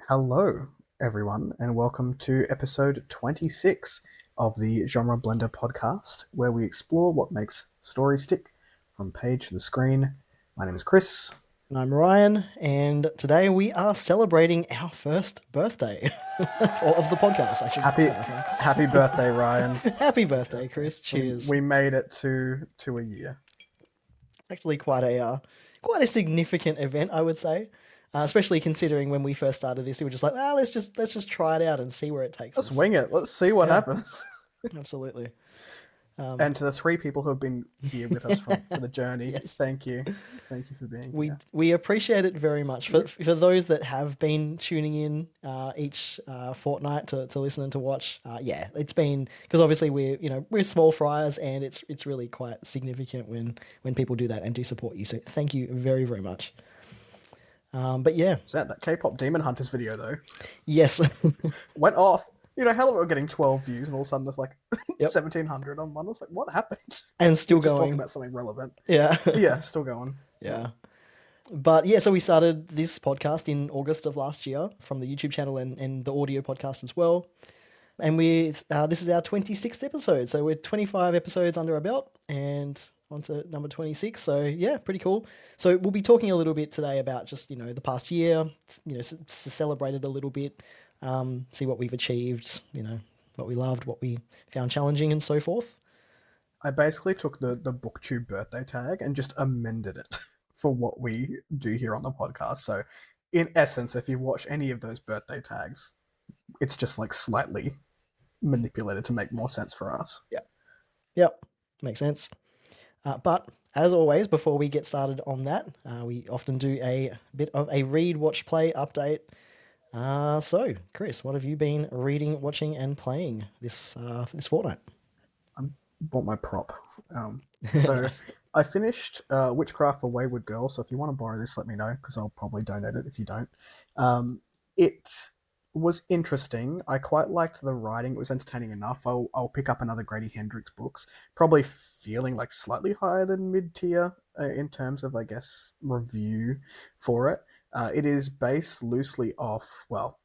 Hello, everyone, and welcome to episode 26 of the Genre Blender podcast, where we explore what makes stories stick from page to the screen. My name is Kris. And I'm Ryan, and today we are celebrating our first birthday of the podcast, I should Happy clarify. Happy birthday, Ryan. Happy Happy birthday, birthday. Chris. We Cheers. we made it to a year. It's actually quite a significant event, I would say. Especially considering when we first started this, we were just like, let's just try it out and see where it takes Let's us. wing it. Let's see what Yeah, happens. absolutely. And to the three people who have been here with us for the journey, Yes. thank you. Thank you for being We here. we appreciate it very much for those that have been tuning in each fortnight to listen and to watch. Yeah, it's been because obviously we're small fryers and it's really quite significant when people do that and do support you. So thank you very very much. But yeah, So that K-pop Demon Hunters video though yes, went off. Hell, we were getting 12 views, and all of a sudden there's like yep, 1,700 on one. I was like, what happened? and We're still just talking going. about something relevant. Yeah, Yeah, still going. yeah. But yeah, so we started this podcast in August of last year from the YouTube channel and the audio podcast as well. And this is our 26th episode. So we're 25 episodes under our belt and on to number 26. So yeah, pretty cool. So we'll be talking a little bit today about just, the past year, celebrate it a little bit, see what we've achieved, what we loved, what we found challenging and so forth. I basically took the booktube birthday tag and just amended it for what we do here on the podcast. So, in essence, if you watch any of those birthday tags, it's just like slightly manipulated to make more sense for us. Yeah. Yep. Makes sense. But as always, before we get started on that, we often do a bit of a read, watch, play update. So, Chris, what have you been reading, watching, and playing this fortnight? I bought my prop. So Nice. I finished Witchcraft for Wayward Girls. So if you want to borrow this, let me know because I'll probably donate it if you don't. It was interesting. I quite liked the writing. It was entertaining enough. I'll pick up another Grady Hendrix books. Probably feeling like slightly higher than mid tier in terms of, I guess, review for it. It is based loosely off, well,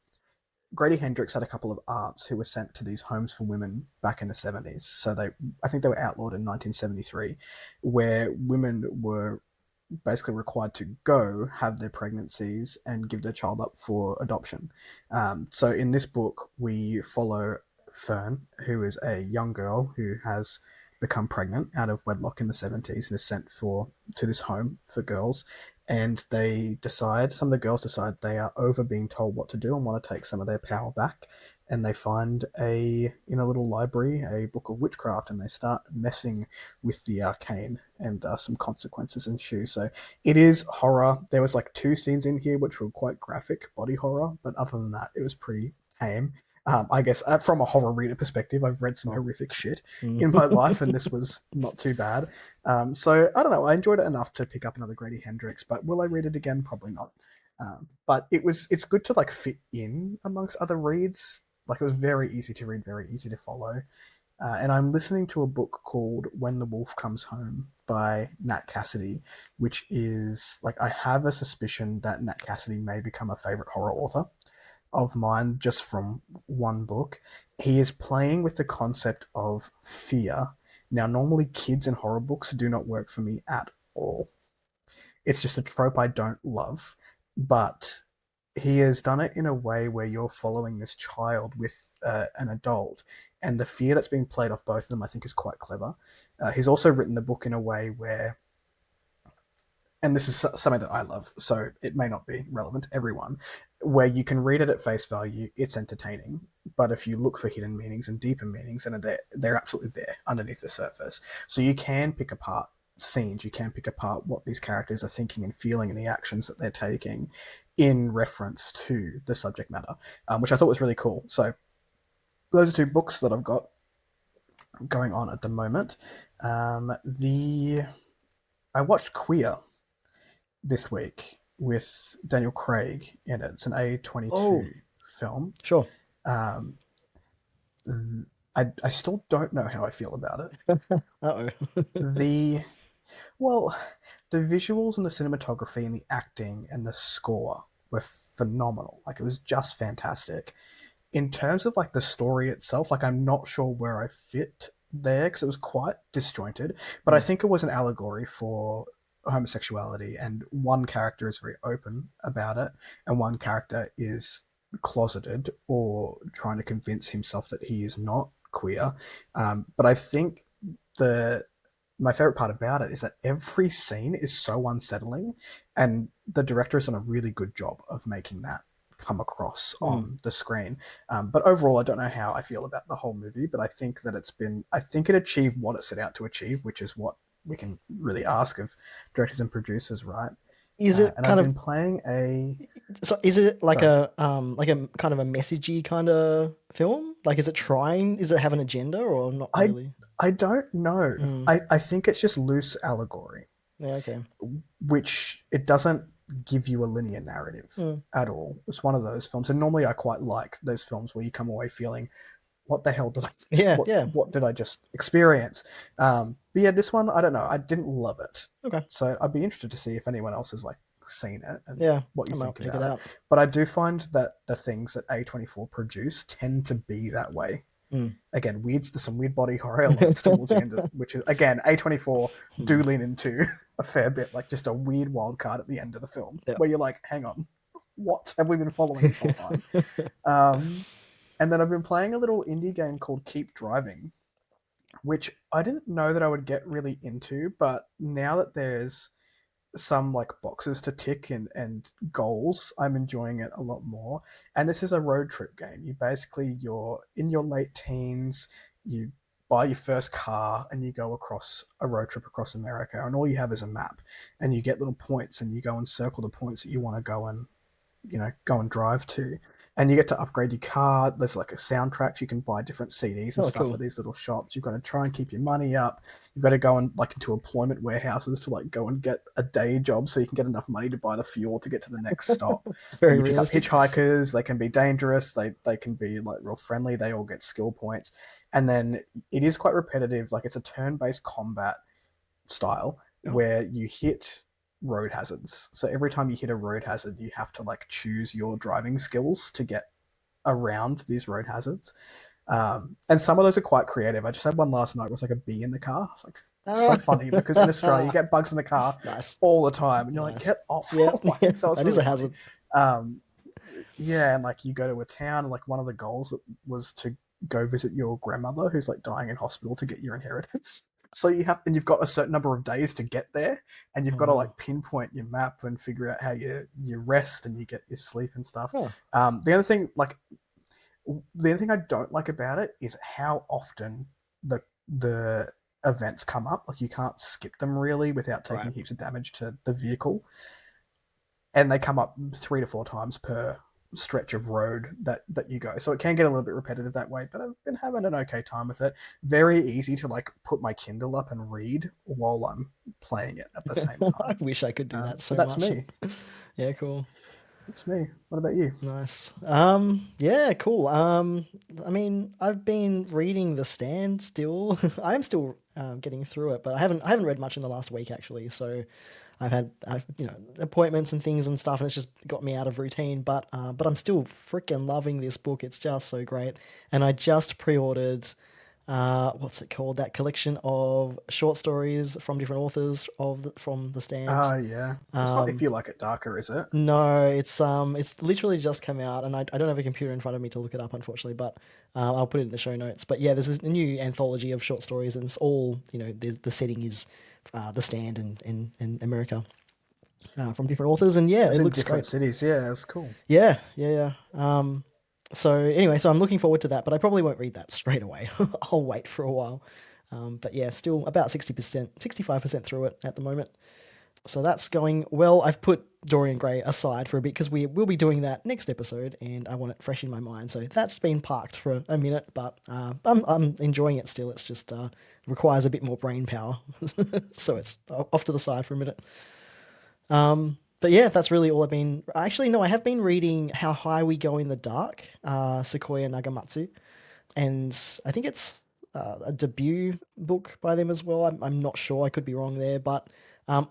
Grady Hendrix had a couple of aunts who were sent to these homes for women back in the 70s. So I think they were outlawed in 1973, where women were basically required to go have their pregnancies and give their child up for adoption. So in this book, we follow Fern, who is a young girl who has become pregnant out of wedlock in the 70s and is sent to this home for girls. And some of the girls decide they are over being told what to do and want to take some of their power back. And they find in a little library, a book of witchcraft, and they start messing with the arcane, and some consequences ensue. So it is horror. There was like two scenes in here which were quite graphic, body horror, but other than that, it was pretty tame. I guess from a horror reader perspective, I've read some horrific shit in my life, and this was not too bad. So I don't know. I enjoyed it enough to pick up another Grady Hendrix, but will I read it again? Probably not. But it's good to like fit in amongst other reads. Like, it was very easy to read, very easy to follow. And I'm listening to a book called When the Wolf Comes Home by Nat Cassidy, which is like, I have a suspicion that Nat Cassidy may become a favorite horror author of mine just from one book. He is playing with the concept of fear. Now, normally kids in horror books do not work for me at all. It's just a trope I don't love. But he has done it in a way where you're following this child with an adult, and the fear that's being played off both of them, I think, is quite clever. He's also written the book in a way where, and this is something that I love, so it may not be relevant to everyone, where you can read it at face value, it's entertaining, but if you look for hidden meanings and deeper meanings, and they're absolutely there underneath the surface. So you can pick apart scenes, you can pick apart what these characters are thinking and feeling and the actions that they're taking in reference to the subject matter, which I thought was really cool. So those are two books that I've got going on at the moment. The I watched Queer this week with Daniel Craig in it. It's an Oh, A22 film. sure. Um, I still don't know how I feel about it. Uh-oh. The well, the visuals and the cinematography and the acting and the score were phenomenal. Like, it was just fantastic. In terms of like the story itself, like, I'm not sure where I fit there because it was quite disjointed, but I Mm. think it was an allegory for homosexuality, and one character is very open about it, and one character is closeted or trying to convince himself that he is not queer. But I think the my favorite part about it is that every scene is so unsettling, and the director has done a really good job of making that come across Mm. on the screen. But overall, I don't know how I feel about the whole movie, but I think it achieved what it set out to achieve, which is what we can really ask of directors and producers, right? Is it And I've kind of been playing a so? Is it sorry, like a kind of a messagey kind of film? Like, is it trying? Is it have an agenda or not I really? I don't know. Mm. I think it's just loose allegory, Yeah. Okay. which it doesn't give you a linear narrative Mm. at all. It's one of those films, and normally I quite like those films where you come away feeling, "What the hell did I just Yeah. Yeah. what did I just experience?" But yeah, this one I don't know. I didn't love it, Okay. so I'd be interested to see if anyone else has like seen it and Yeah. what I you might think check it about it. out. But I do find that the things that A24 produce tend to be that way. Mm. Again, there's some weird body horror elements towards the end, which is again A24 Hmm. do lean into a fair bit, like just a weird wild card at the end of the film Yeah. where you're like, hang on, what have we been following this whole time? Um, and then I've been playing a little indie game called Keep Driving, which I didn't know that I would get really into, but now that there's some like boxes to tick and goals, I'm enjoying it a lot more. And this is a road trip game. You're in your late teens, you buy your first car and you go across a road trip across America, and all you have is a map, and you get little points and you go and circle the points that you want to go and go and drive to, and you get to upgrade your car. There's like a soundtracks, you can buy different CDs and Oh, stuff cool. at these little shops. You've got to try and keep your money up. You've got to go and like into employment warehouses to like go and get a day job so you can get enough money to buy the fuel to get to the next stop. And Very you pick up realistic. hitchhikers. They can be dangerous, they can be like real friendly, they all get skill points. And then it is quite repetitive, like it's a turn-based combat style Oh. where you hit road hazards. So every time you hit a road hazard, you have to like choose your driving skills to get around these road hazards. And some of those are quite creative. I just had one last night where it was like a bee in the car. It's like so funny because in Australia you get bugs in the car Nice. all the time, and you're like, Nice. get off. Yeah. Yeah. Like, so it's That is really a funny. hazard. Um, yeah, and like you go to a town, and like one of the goals was to go visit your grandmother who's like dying in hospital to get your inheritance. So you've got a certain number of days to get there, and you've Oh, got to wow. like pinpoint your map and figure out how you rest and you get your sleep and stuff. Oh, The other thing, like the other thing I don't like about it is how often the events come up. Like, you can't skip them really without right. taking heaps of damage to the vehicle, and they come up 3 to 4 times per stretch of road that you go. So it can get a little bit repetitive that way, but I've been having an okay time with it. Very easy to like put my Kindle up and read while I'm playing it at the same I time. wish I could do that But so that's much. me. Yeah, cool. That's me. What about you? Nice. Yeah, cool. I mean, I've been reading The Stand still. I am still getting through it, but I haven't read much in the last week actually. So I've appointments and things and stuff, and it's just got me out of routine. But I'm still freaking loving this book. It's just so great, and I just pre-ordered. What's it called? That collection of short stories from different authors from The Stand. Yeah. It's not If Um, You Like It Darker, is it? no, it's literally just come out, and I don't have a computer in front of me to look it up, unfortunately. But I'll put it in the show notes. But yeah, there's this new anthology of short stories, and it's all the setting is the Stand in America from different authors, and yeah, It's it in looks different great. cities. Yeah, it's cool. Yeah, yeah, yeah. So anyway, so I'm looking forward to that, but I probably won't read that straight away. I'll wait for a while. But yeah, still about 60%, 65% through it at the moment. So that's going well. I've put Dorian Gray aside for a bit because we will be doing that next episode, and I want it fresh in my mind. So that's been parked for a minute, but I'm enjoying it still. It's just requires a bit more brain power, so it's off to the side for a minute. But yeah, that's really all I've been. Actually, no, I have been reading How High We Go in the Dark, Sequoia Nagamatsu, and I think it's a debut book by them as well. I'm not sure. I could be wrong there, but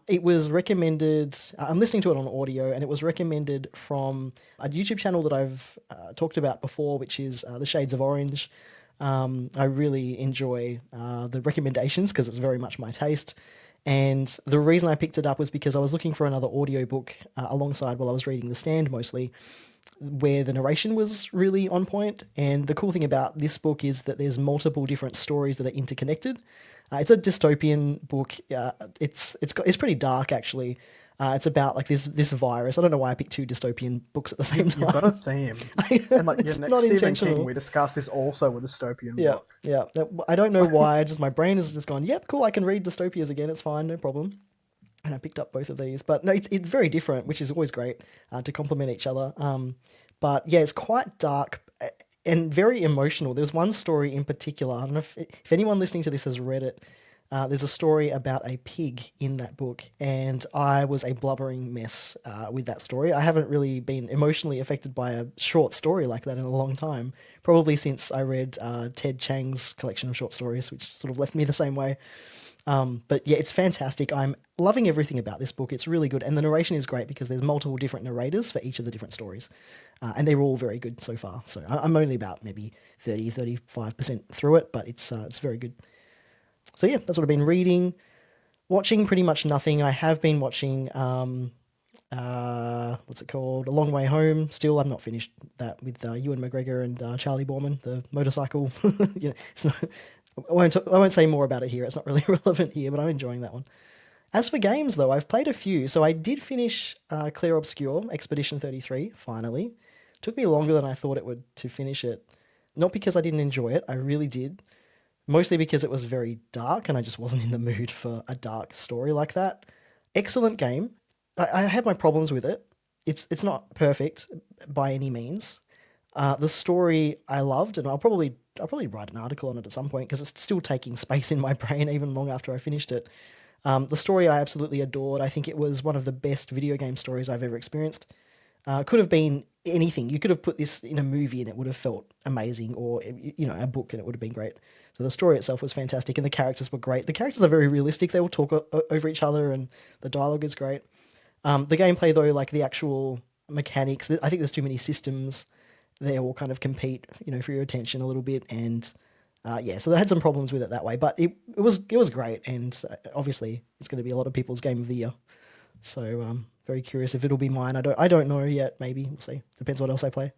It was recommended. I'm listening to it on audio, and it was recommended from a YouTube channel that I've talked about before, which is The Shades of Orange. I really enjoy the recommendations because it's very much my taste. And the reason I picked it up was because I was looking for another audiobook alongside while I was reading The Stand mostly, where the narration was really on point. And the cool thing about this book is that there's multiple different stories that are interconnected. It's a dystopian book. It's pretty dark actually. It's about like this virus. I don't know why I picked two dystopian books at the same You've got a time. theme. And like your It's next not Stephen intentional. King, we discussed this also with a dystopian Yeah, book. yeah. I don't know why. Just my brain has just gone. Yep, cool. I can read dystopias again. It's fine, no problem. And I picked up both of these. But no, it's very different, which is always great to complement each other. But yeah, it's quite dark and very emotional. There's one story in particular. I don't know if anyone listening to this has read it. There's a story about a pig in that book, and I was a blubbering mess with that story. I haven't really been emotionally affected by a short story like that in a long time, probably since I read Ted Chiang's collection of short stories, which sort of left me the same way. But yeah, it's fantastic. I'm loving everything about this book. It's really good. And the narration is great because there's multiple different narrators for each of the different stories. And they're all very good so far. So I'm only about maybe 35% through it, but it's very good. So yeah, that's what I've been reading. Watching pretty much nothing. I have been watching, what's it called? A Long Way Home. Still, I've not finished that with Ewan McGregor and Charlie Borman, the motorcycle. It's not, I won't say more about it here. It's not really relevant here, but I'm enjoying that one. As for games, though, I've played a few. So I did finish Clear Obscure Expedition 33, finally. Took me longer than I thought it would to finish it. Not because I didn't enjoy it, I really did. Mostly because it was very dark and I just wasn't in the mood for a dark story like that. Excellent game. I had my problems with it. It's not perfect by any means. The story I loved, and I'll probably write an article on it at some point because it's still taking space in my brain even long after I finished it. The story I absolutely adored. I think it was one of the best video game stories I've ever experienced. Could have been anything. You could have put this in a movie and it would have felt amazing, or a book and it would have been great. So the story itself was fantastic, and the characters were great. The characters are very realistic. They all talk over each other, and the dialogue is great. The gameplay, though, like the actual mechanics, I think there's too many systems. They all kind of compete, for your attention a little bit, and yeah, so they had some problems with it that way. But it was great, and obviously it's going to be a lot of people's game of the year. So very curious if it'll be mine. I don't know yet. Maybe we'll see. Depends what else I play.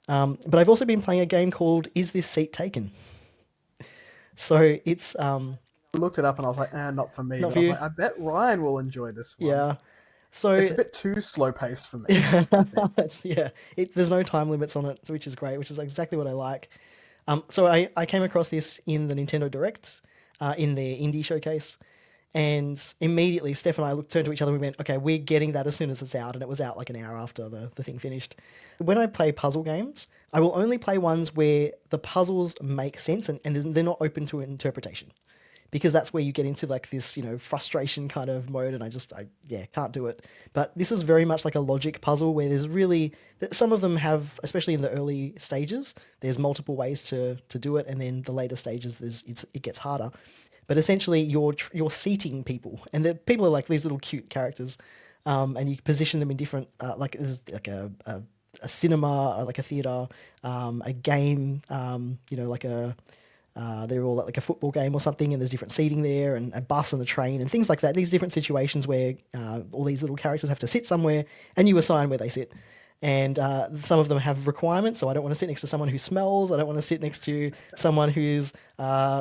But I've also been playing a game called Is This Seat Taken? So it's I looked it up and I was like, not for me. not But for I was you. like, I bet Ryan will enjoy this one. Yeah. So It's a bit too slow paced for me, I think. yeah, there's no time limits on it, which is great, which is exactly what I like. So I came across this in the Nintendo Direct, in their indie showcase, and immediately Steph and I turned to each other and we went, okay, we're getting that as soon as it's out, and it was out like an hour after the thing finished. When I play puzzle games, I will only play ones where the puzzles make sense and they're not open to interpretation. Because that's where you get into like this, frustration kind of mode, and I can't do it. But this is very much like a logic puzzle where there's really some of them have, especially in the early stages, there's multiple ways to do it, and then the later stages it gets harder. But essentially, you're seating people, and the people are like these little cute characters, and you position them in different like there's like a cinema, or like a theater, a game, like a they're all at like a football game or something, and there's different seating there, and a bus and a train and things like that. These different situations where all these little characters have to sit somewhere, and you assign where they sit. And some of them have requirements, so I don't want to sit next to someone who smells. I don't want to sit next to someone who's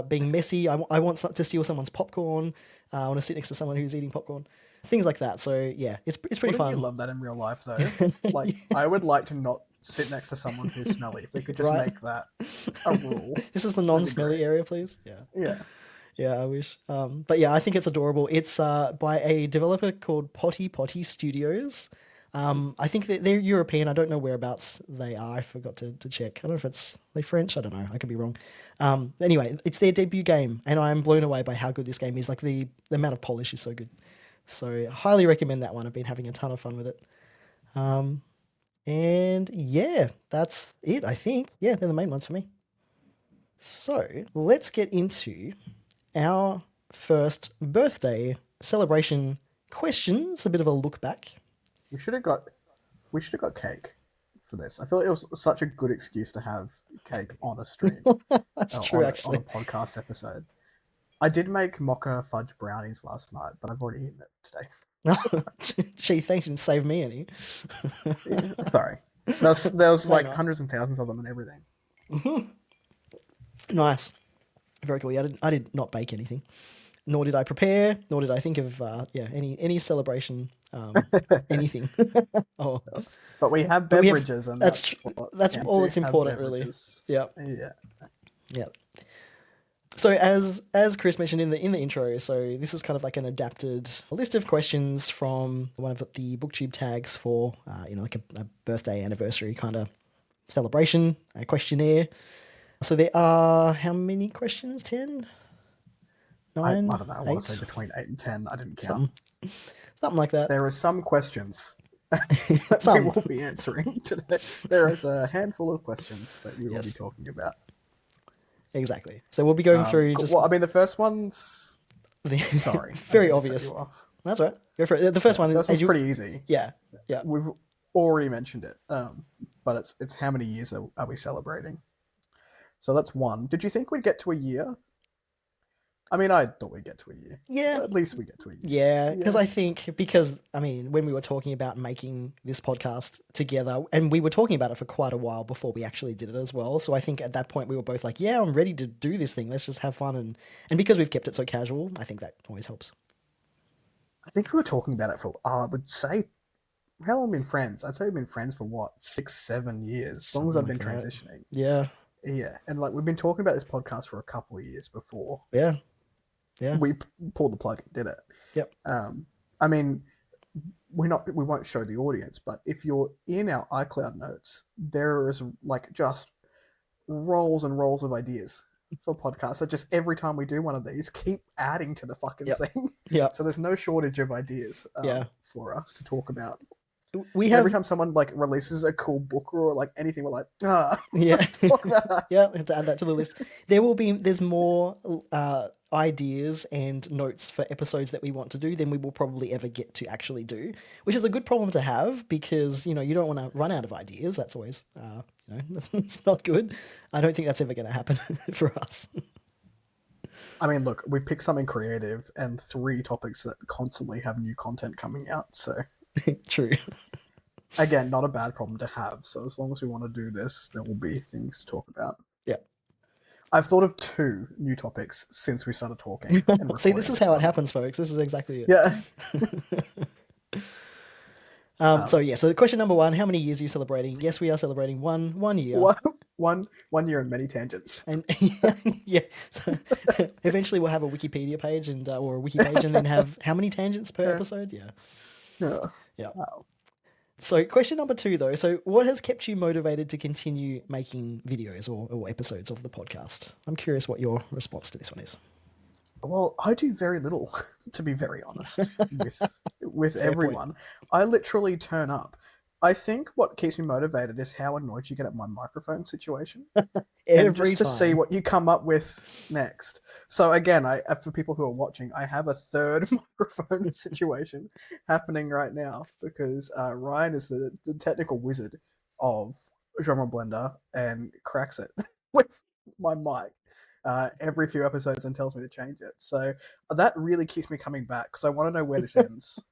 being messy. I want to steal someone's popcorn. I want to sit next to someone who's eating popcorn. Things like that. So yeah, it's pretty Wouldn't you fun, love that in real life, though? Like, I would like to not sit next to someone who's smelly. If we could just right? make that a rule, This is the that'd be great. non-smelly area, please. Yeah. Yeah. Yeah, I wish. But yeah, I think it's adorable. It's by a developer called Potty Potty Studios. I think that they're European. I don't know whereabouts they are. I forgot to check. I don't know if they're French. I don't know. I could be wrong. Anyway, it's their debut game, and I'm blown away by how good this game is. Like the amount of polish is so good. So highly recommend that one. I've been having a ton of fun with it. And yeah, that's it. I think. Yeah, they're the main ones for me. So let's get into our first birthday celebration questions, a bit of a look back. We should have got cake for this. I feel like it was such a good excuse to have cake on a stream, That's true, on a actually. podcast episode. I did make mocha fudge brownies last night, but I've already eaten it today. Gee, thanks, and save me any. Yeah, sorry. There was No, like no. hundreds and thousands of them and everything. Nice. Very cool. Yeah, I did not bake anything, nor did I prepare, nor did I think of any celebration, anything. Oh, But we have but we have beverages, and that's that's counts. all We that's have important, really. beverages. Yeah, Yeah. yeah. So as Chris mentioned in the intro, so this is kind of like an adapted list of questions from one of the BookTube tags for like a birthday anniversary kind of celebration, a questionnaire. So there are how many questions? 10? I 9? don't know. I want 8? to say between 8 and 10. I didn't count. Something like that. There are some questions that we Some. will be answering today. There is a handful of questions that we will be Yes. talking about. Exactly. So we'll be going through just Well, I mean, the first one's the sorry, very I didn't cut obvious. you off. That's right. Go for it. The first one is First one's pretty easy. yeah. Yeah. We've already mentioned it, but it's how many years are we celebrating? So that's one. Did you think we'd get to a year? I mean, I thought we'd get to a year. Yeah. At least we get to a year. Yeah, because I mean, when we were talking about making this podcast together, and we were talking about it for quite a while before we actually did it as well. So I think at that point we were both like, yeah, I'm ready to do this thing. Let's just have fun. And because we've kept it so casual, I think that always helps. I think we were talking about it for, I would say, how long have we been friends? I'd say we've been friends for what, 6, 7 years, as long as I've Something been like that. transitioning. Yeah. Yeah, and like we've been talking about this podcast for a couple of years before Yeah. Yeah. we pulled the plug and did it. Yep. I mean, we won't show the audience, but if you're in our iCloud notes, there is like just rolls and rolls of ideas for podcasts that just every time we do one of these keep adding to the fucking Yep. thing. Yeah. So there's no shortage of ideas Yeah. for us to talk about. We have Every time someone like releases a cool book or like anything, we're like, yeah. talk about that. Yeah, we have to add that to the list. There's more ideas and notes for episodes that we want to do than we will probably ever get to actually do, which is a good problem to have because, you don't want to run out of ideas. That's always, it's not good. I don't think that's ever going to happen for us. I mean, look, we picked something creative and 3 topics that constantly have new content coming out. So True. again, not a bad problem to have. So as long as we want to do this, there will be things to talk about. Yeah. I've thought of 2 new topics since we started talking. And See, this is how it one. happens, folks. This is exactly it. Yeah. So question number 1, how many years are you celebrating? Yes, we are celebrating one year. One year and many tangents. And yeah, so eventually we'll have a Wikipedia page or a wiki page and then have how many tangents per episode? Yeah. Yeah. Wow. So question number 2 though. So what has kept you motivated to continue making videos or episodes of the podcast? I'm curious what your response to this one is. Well, I do very little, to be very honest, with everyone. I literally turn up. I think what keeps me motivated is how annoyed you get at my microphone situation. And just to see what you come up with next. So again, for people who are watching, I have a 3rd microphone situation happening right now because Ryan is the technical wizard of Genre Blender and cracks it with my mic every few episodes and tells me to change it. So that really keeps me coming back because I want to know where this ends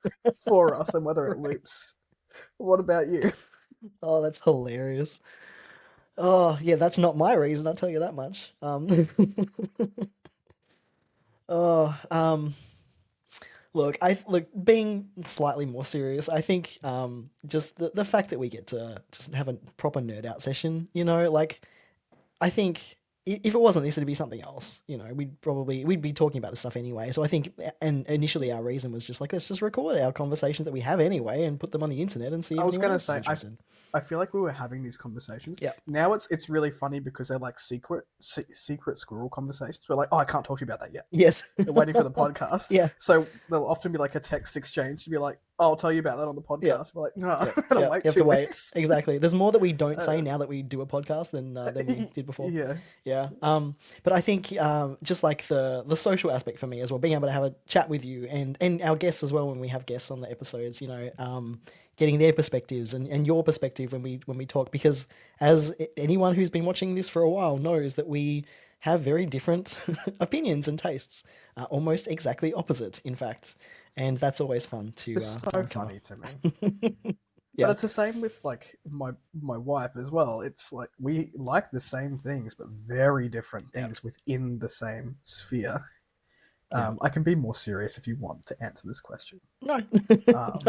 for us and whether it loops. What about you? Oh, that's hilarious. Oh, yeah, that's not my reason, I'll tell you that much. Look, being slightly more serious, I think just the fact that we get to just have a proper nerd out session, like I think if it wasn't this, it'd be something else. We'd be talking about this stuff anyway. So I think, and initially our reason was just like, let's just record our conversations that we have anyway and put them on the internet and see. I was going to say, interested. I feel like we were having these conversations. Yeah. Now it's really funny because they're like secret squirrel conversations. We're like, oh, I can't talk to you about that yet. Yes. They're waiting for the podcast. Yeah. So there'll often be like a text exchange to be like, I'll tell you about that on the Yeah. podcast. We're like, no, Yeah, I'm gonna yeah, wait you have to 2 wait. weeks. Exactly. There's more that we don't say Uh, now that we do a podcast than we did before. yeah. Yeah. But I think just like the social aspect for me as well, being able to have a chat with you and our guests as well when we have guests on the episodes, getting their perspectives and your perspective when we talk, because as anyone who's been watching this for a while knows that we have very different opinions and tastes, almost exactly opposite, in fact. And that's always fun It's to so uncover. funny to me. But Yeah. it's the same with like my wife as well. It's like we like the same things, but very different Yeah. things within the same sphere. Yeah. I can be more serious if you want to answer this question. No, Um,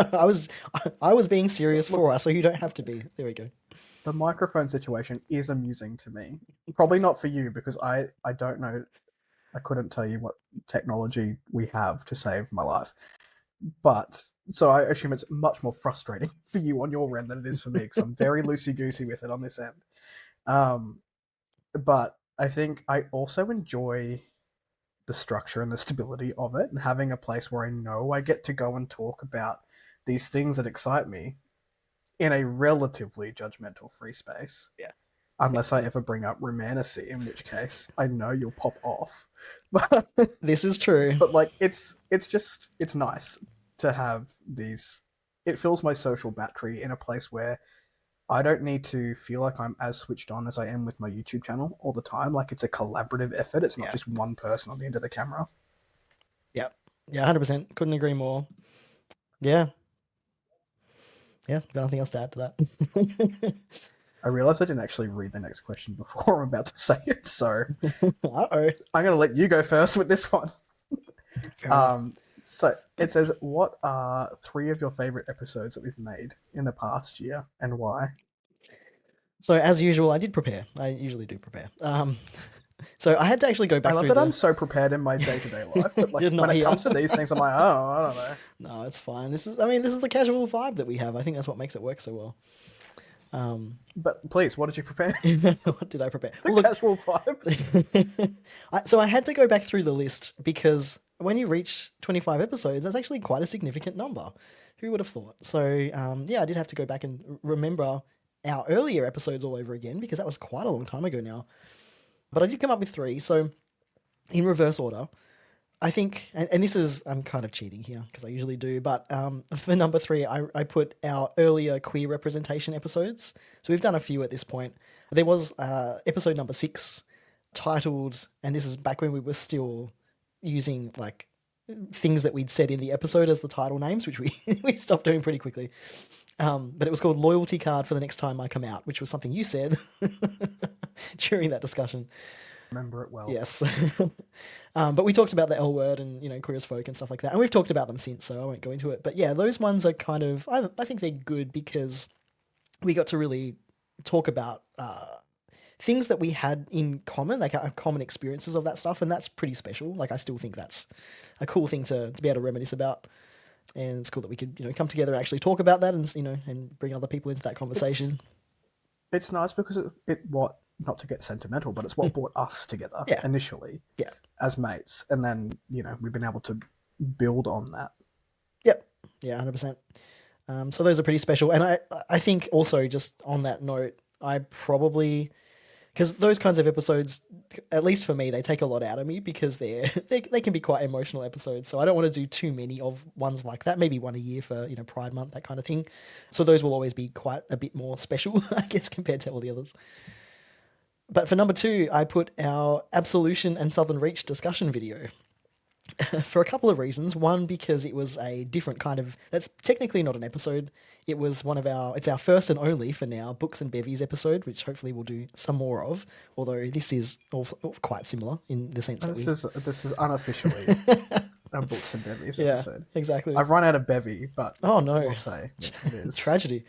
I was being serious look, for us, so you don't have to be. There we go. the microphone situation is amusing to me. Probably not for you because I don't know. I couldn't tell you what technology we have to save my life. But so I assume it's much more frustrating for you on your end than it is for me because I'm very loosey goosey with it on this end. Um, but I think I also enjoy the structure and the stability of it and having a place where I know I get to go and talk about these things that excite me in a relatively judgmental free space. Yeah. Unless I ever bring up romantasy, in which case I know you'll pop off. But This is true. but like it's nice to have these. It fills my social battery in a place where I don't need to feel like I'm as switched on as I am with my YouTube channel all the time. Like it's a collaborative effort. It's not Yeah. just one person on the end of the camera. Yeah. Yeah. 100%. Couldn't agree more. Yeah. Yeah. Got nothing else to add to that. I realized I didn't actually read the next question before I'm about to say it, so Uh-oh. I'm going to let you go first with this one. Fair enough. So it says, what are 3 of your favorite episodes that we've made in the past year and why? So as usual, I did prepare. I usually do prepare. So I had to actually go I back love through that the. I'm so prepared in my day-to-day life, but like You're not when it here. comes to these things, I'm like, oh, I don't know. No, it's fine. This is the casual vibe that we have. I think that's what makes it work so well. But please, what did you prepare? What did I prepare? The Well, casual vibe. so I had to go back through the list because when you reach 25 episodes, that's actually quite a significant number. Who would have thought? So yeah, I did have to go back and remember our earlier episodes all over again because that was quite a long time ago now. But I did come up with 3. So in reverse order, I think, and this is, I'm kind of cheating here because I usually do, but for number 3, I put our earlier queer representation episodes. So we've done a few at this point. There was episode number 6 titled, and this is back when we were still using like things that we'd said in the episode as the title names, which we, we stopped doing pretty quickly. But it was called Loyalty Card for the Next Time I Come Out, which was something you said during that discussion. Remember it well. Yes. But we talked about the L word and, queer as folk and stuff like that. And we've talked about them since, so I won't go into it. But yeah, those ones are kind of, I think they're good because we got to really talk about things that we had in common, like our common experiences of that stuff. And that's pretty special. Like, I still think that's a cool thing to be able to reminisce about. And it's cool that we could, come together and actually talk about that and bring other people into that conversation. It's nice because what, not to get sentimental, but it's what brought us together initially Yeah. as mates. And then, we've been able to build on that. Yep. Yeah, 100%. So those are pretty special. And I think also just on that note, I probably, because those kinds of episodes, at least for me, they take a lot out of me because they can be quite emotional episodes. So I don't want to do too many of ones like that. Maybe one a year for, Pride Month, that kind of thing. So those will always be quite a bit more special, I guess, compared to all the others. But for number 2, I put our Absolution and Southern Reach discussion video. For a couple of reasons. One, because it was a different kind of, that's technically not an episode. It was it's our first and only for now, Books and Bevies episode, which hopefully we'll do some more of. Although this is all quite similar in the sense that this is unofficially a Books and Bevies episode. Exactly. I've run out of bevy, but Oh no. we'll say it is. Tragedy.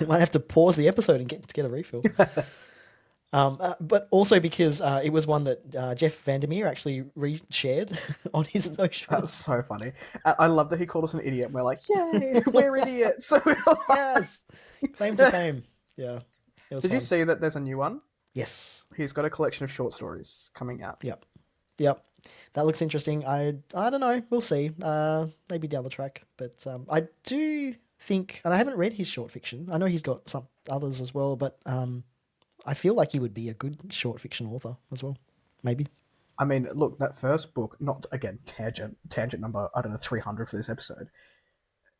Might have to pause the episode and get a refill. But also because it was one that Jeff Vandermeer actually reshared on his social. That was so funny. I love that he called us an idiot. And we're like, yay, we're idiots. Yes, claim to fame. Yeah, it was Did you fun. see that there's a new one? Yes. He's got a collection of short stories coming out. Yep. that looks interesting. I don't know. We'll see. Maybe down the track. But I do think, and I haven't read his short fiction. I know he's got some others as well, but I feel like he would be a good short fiction author as well. Maybe. I mean, look, that first book, not again tangent number, I don't know, 300 for this episode.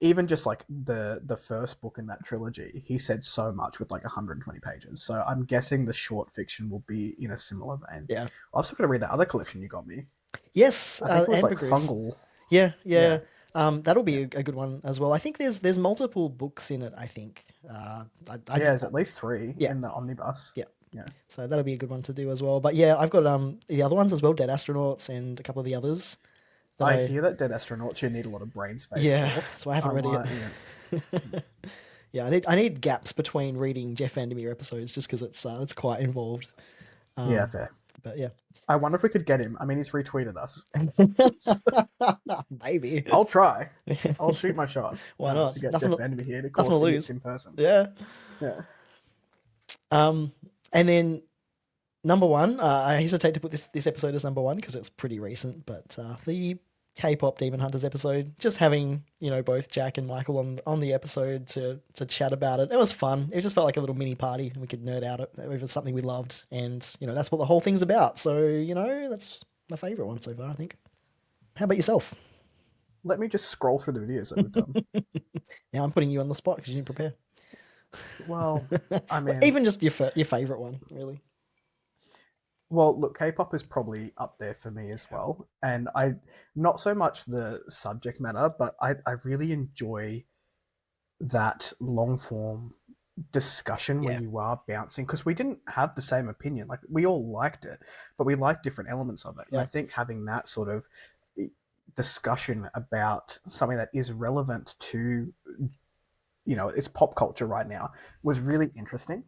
Even just like the first book in that trilogy, he said so much with like 120 pages. So I'm guessing the short fiction will be in a similar vein. Yeah. I was still going to read that other collection you got me. Yes, I think it was like ambergris. fungal. Yeah, yeah. Yeah, That'll be a good one as well. I think there's multiple books in it. I think. yeah. There's at least three Yeah, in the omnibus. yeah. Yeah, So that'll be a good one to do as well. But yeah, I've got the other ones as well, Dead Astronauts and a couple of the others that I I hear that Dead Astronauts you need a lot of brain space yeah. for. So I haven't read it yet. Yeah. Yeah, I need gaps between reading Jeff Vandermeer episodes just because it's quite involved. Yeah, fair. But yeah, I wonder if we could get him. I mean, he's retweeted us. maybe. I'll try. I'll shoot my shot. Why not? To get Nothing Jeff to- Vandermeer here to Nothing cause to idiots lose. in person. Yeah. Yeah. And then number one, I hesitate to put this episode as number one because it's pretty recent, but the K-pop Demon Hunters episode, just having both Jack and Michael on the episode to chat about it, it was fun. It just felt like a little mini party, and we could nerd out over something we loved, and that's what the whole thing's about. So that's my favorite one so far, I think. How about yourself? Let me just scroll through the videos that we've done. Now I'm putting you on the spot because you didn't prepare. Well, I mean, Even just your favorite one, really. well, look, K-pop is probably up there for me as well, and I not so much the subject matter, but I really enjoy that long form discussion where Yeah. you are bouncing because we didn't have the same opinion. Like we all liked it, but we liked different elements of it. And I Yeah. think having that sort of discussion about something that is relevant to it's pop culture right now was really interesting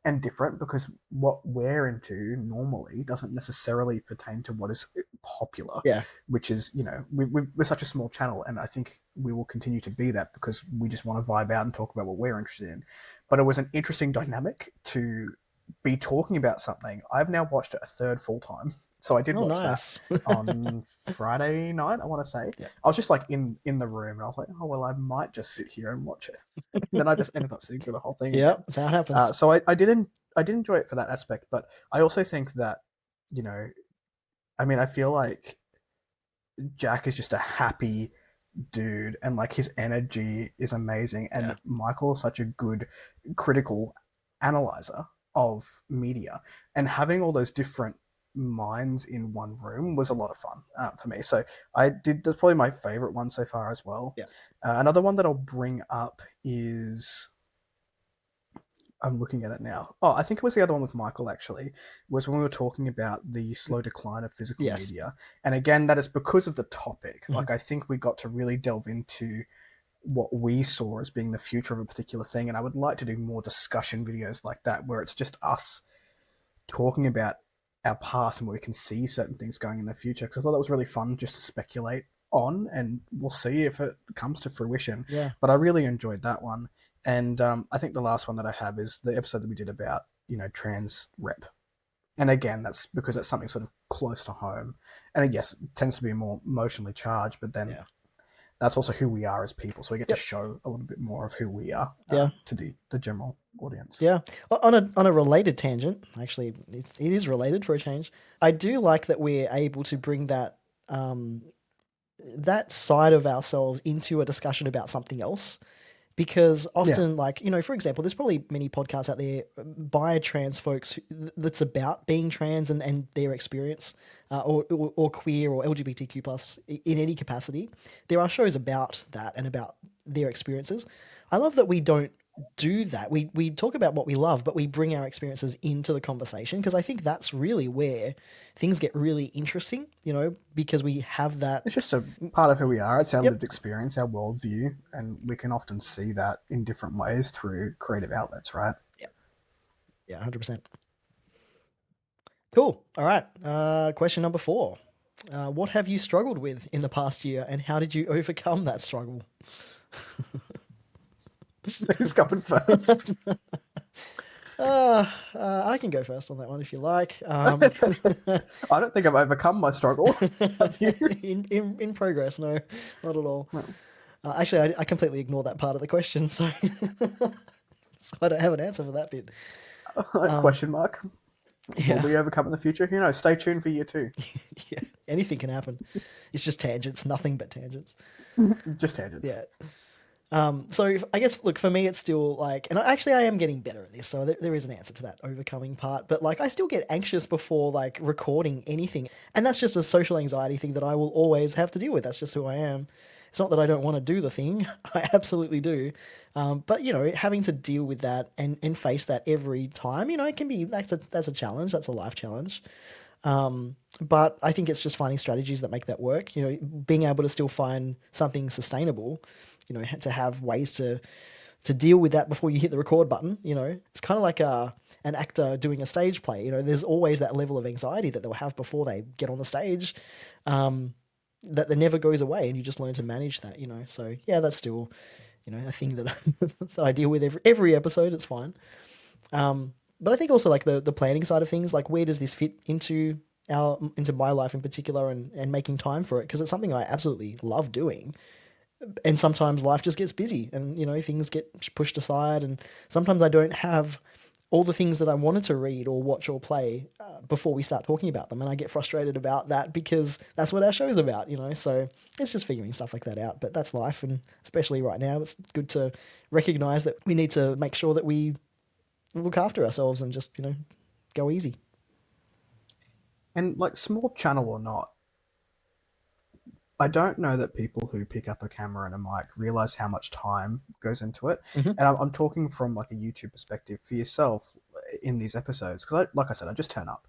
and different because what we're into normally doesn't necessarily pertain to what is popular, Yeah. which is we're such a small channel, and I think we will continue to be that because we just want to vibe out and talk about what we're interested in. But it was an interesting dynamic to be talking about something. I've now watched it a third full time. So I did Oh, watch nice. that on Friday night, I want to say. Yeah. I was just like in the room and I was like, oh, well, I might just sit here and watch it. And then I just ended up sitting through the whole thing. Yeah, Again. that's how it happens. So I did enjoy it for that aspect, but I also think that, I mean, I feel like Jack is just a happy dude and like his energy is amazing. And Yeah. Michael is such a good critical analyzer of media, and having all those different minds in one room was a lot of fun for me. So that's probably my favorite one so far as well. Yeah. Another one that I'll bring up is, I'm looking at it now. Oh, I think it was the other one with Michael actually, was when we were talking about the slow decline of physical Yes. media. And again, that is because of the topic. Mhm. Like I think we got to really delve into what we saw as being the future of a particular thing. And I would like to do more discussion videos like that, where it's just us talking about our past and where we can see certain things going in the future. Because I thought that was really fun just to speculate on, and we'll see if it comes to fruition. Yeah. But I really enjoyed that one. And I think the last one that I have is the episode that we did about, trans rep. And again, that's because that's something sort of close to home. And yes, it tends to be more emotionally charged, but then that's also who we are as people. So we get to show a little bit more of who we are to the general audience. Yeah. On a related tangent, actually, it is related for a change. I do like that we're able to bring that that side of ourselves into a discussion about something else. Because often, for example, there's probably many podcasts out there by trans folks that's about being trans and their experience, or queer or LGBTQ plus in any capacity. There are shows about that and about their experiences. I love that we don't do that. We talk about what we love, but we bring our experiences into the conversation, because I think that's really where things get really interesting, because we have that. It's just a part of who we are. It's our lived experience, our worldview, and we can often see that in different ways through creative outlets, right? Yeah, 100%. Cool. All right. Question number 4. What have you struggled with in the past year, and how did you overcome that struggle? Who's coming first? I can go first on that one if you like. I don't think I've overcome my struggle. Have you? In progress, no, not at all. No. Actually, I completely ignored that part of the question, so so I don't have an answer for that bit. Question mark. Will Yeah, we overcome in the future? Who knows? Stay tuned for year two. yeah, anything can happen. It's just tangents, nothing but tangents. Just tangents. Yeah. I guess, look, for me, it's still like, and actually, I am getting better at this, so there is an answer to that overcoming part. But like, I still get anxious before like recording anything, and that's just a social anxiety thing that I will always have to deal with. That's just who I am. It's not that I don't want to do the thing; I absolutely do. But having to deal with that and face that every time, it can be that's a challenge. That's a life challenge. But I think it's just finding strategies that make that work. Being able to still find something sustainable. To have ways to deal with that before you hit the record button. It's kind of like an actor doing a stage play. There's always that level of anxiety that they'll have before they get on the stage, that never goes away, and you just learn to manage that. So yeah, that's still a thing that that I deal with every episode. It's fine. But I think also like the planning side of things, like where does this fit into my life in particular, and making time for it, because it's something I absolutely love doing. And sometimes life just gets busy, and things get pushed aside, and sometimes I don't have all the things that I wanted to read or watch or play before we start talking about them, and I get frustrated about that because that's what our show's about. So it's just figuring stuff like that out. But that's life, and especially right now, it's good to recognize that we need to make sure that we look after ourselves and just go easy. And like small channel or not, I don't know that people who pick up a camera and a mic realize how much time goes into it. Hmm. And I'm talking from like a YouTube perspective for yourself in these episodes, because like I said, I just turn up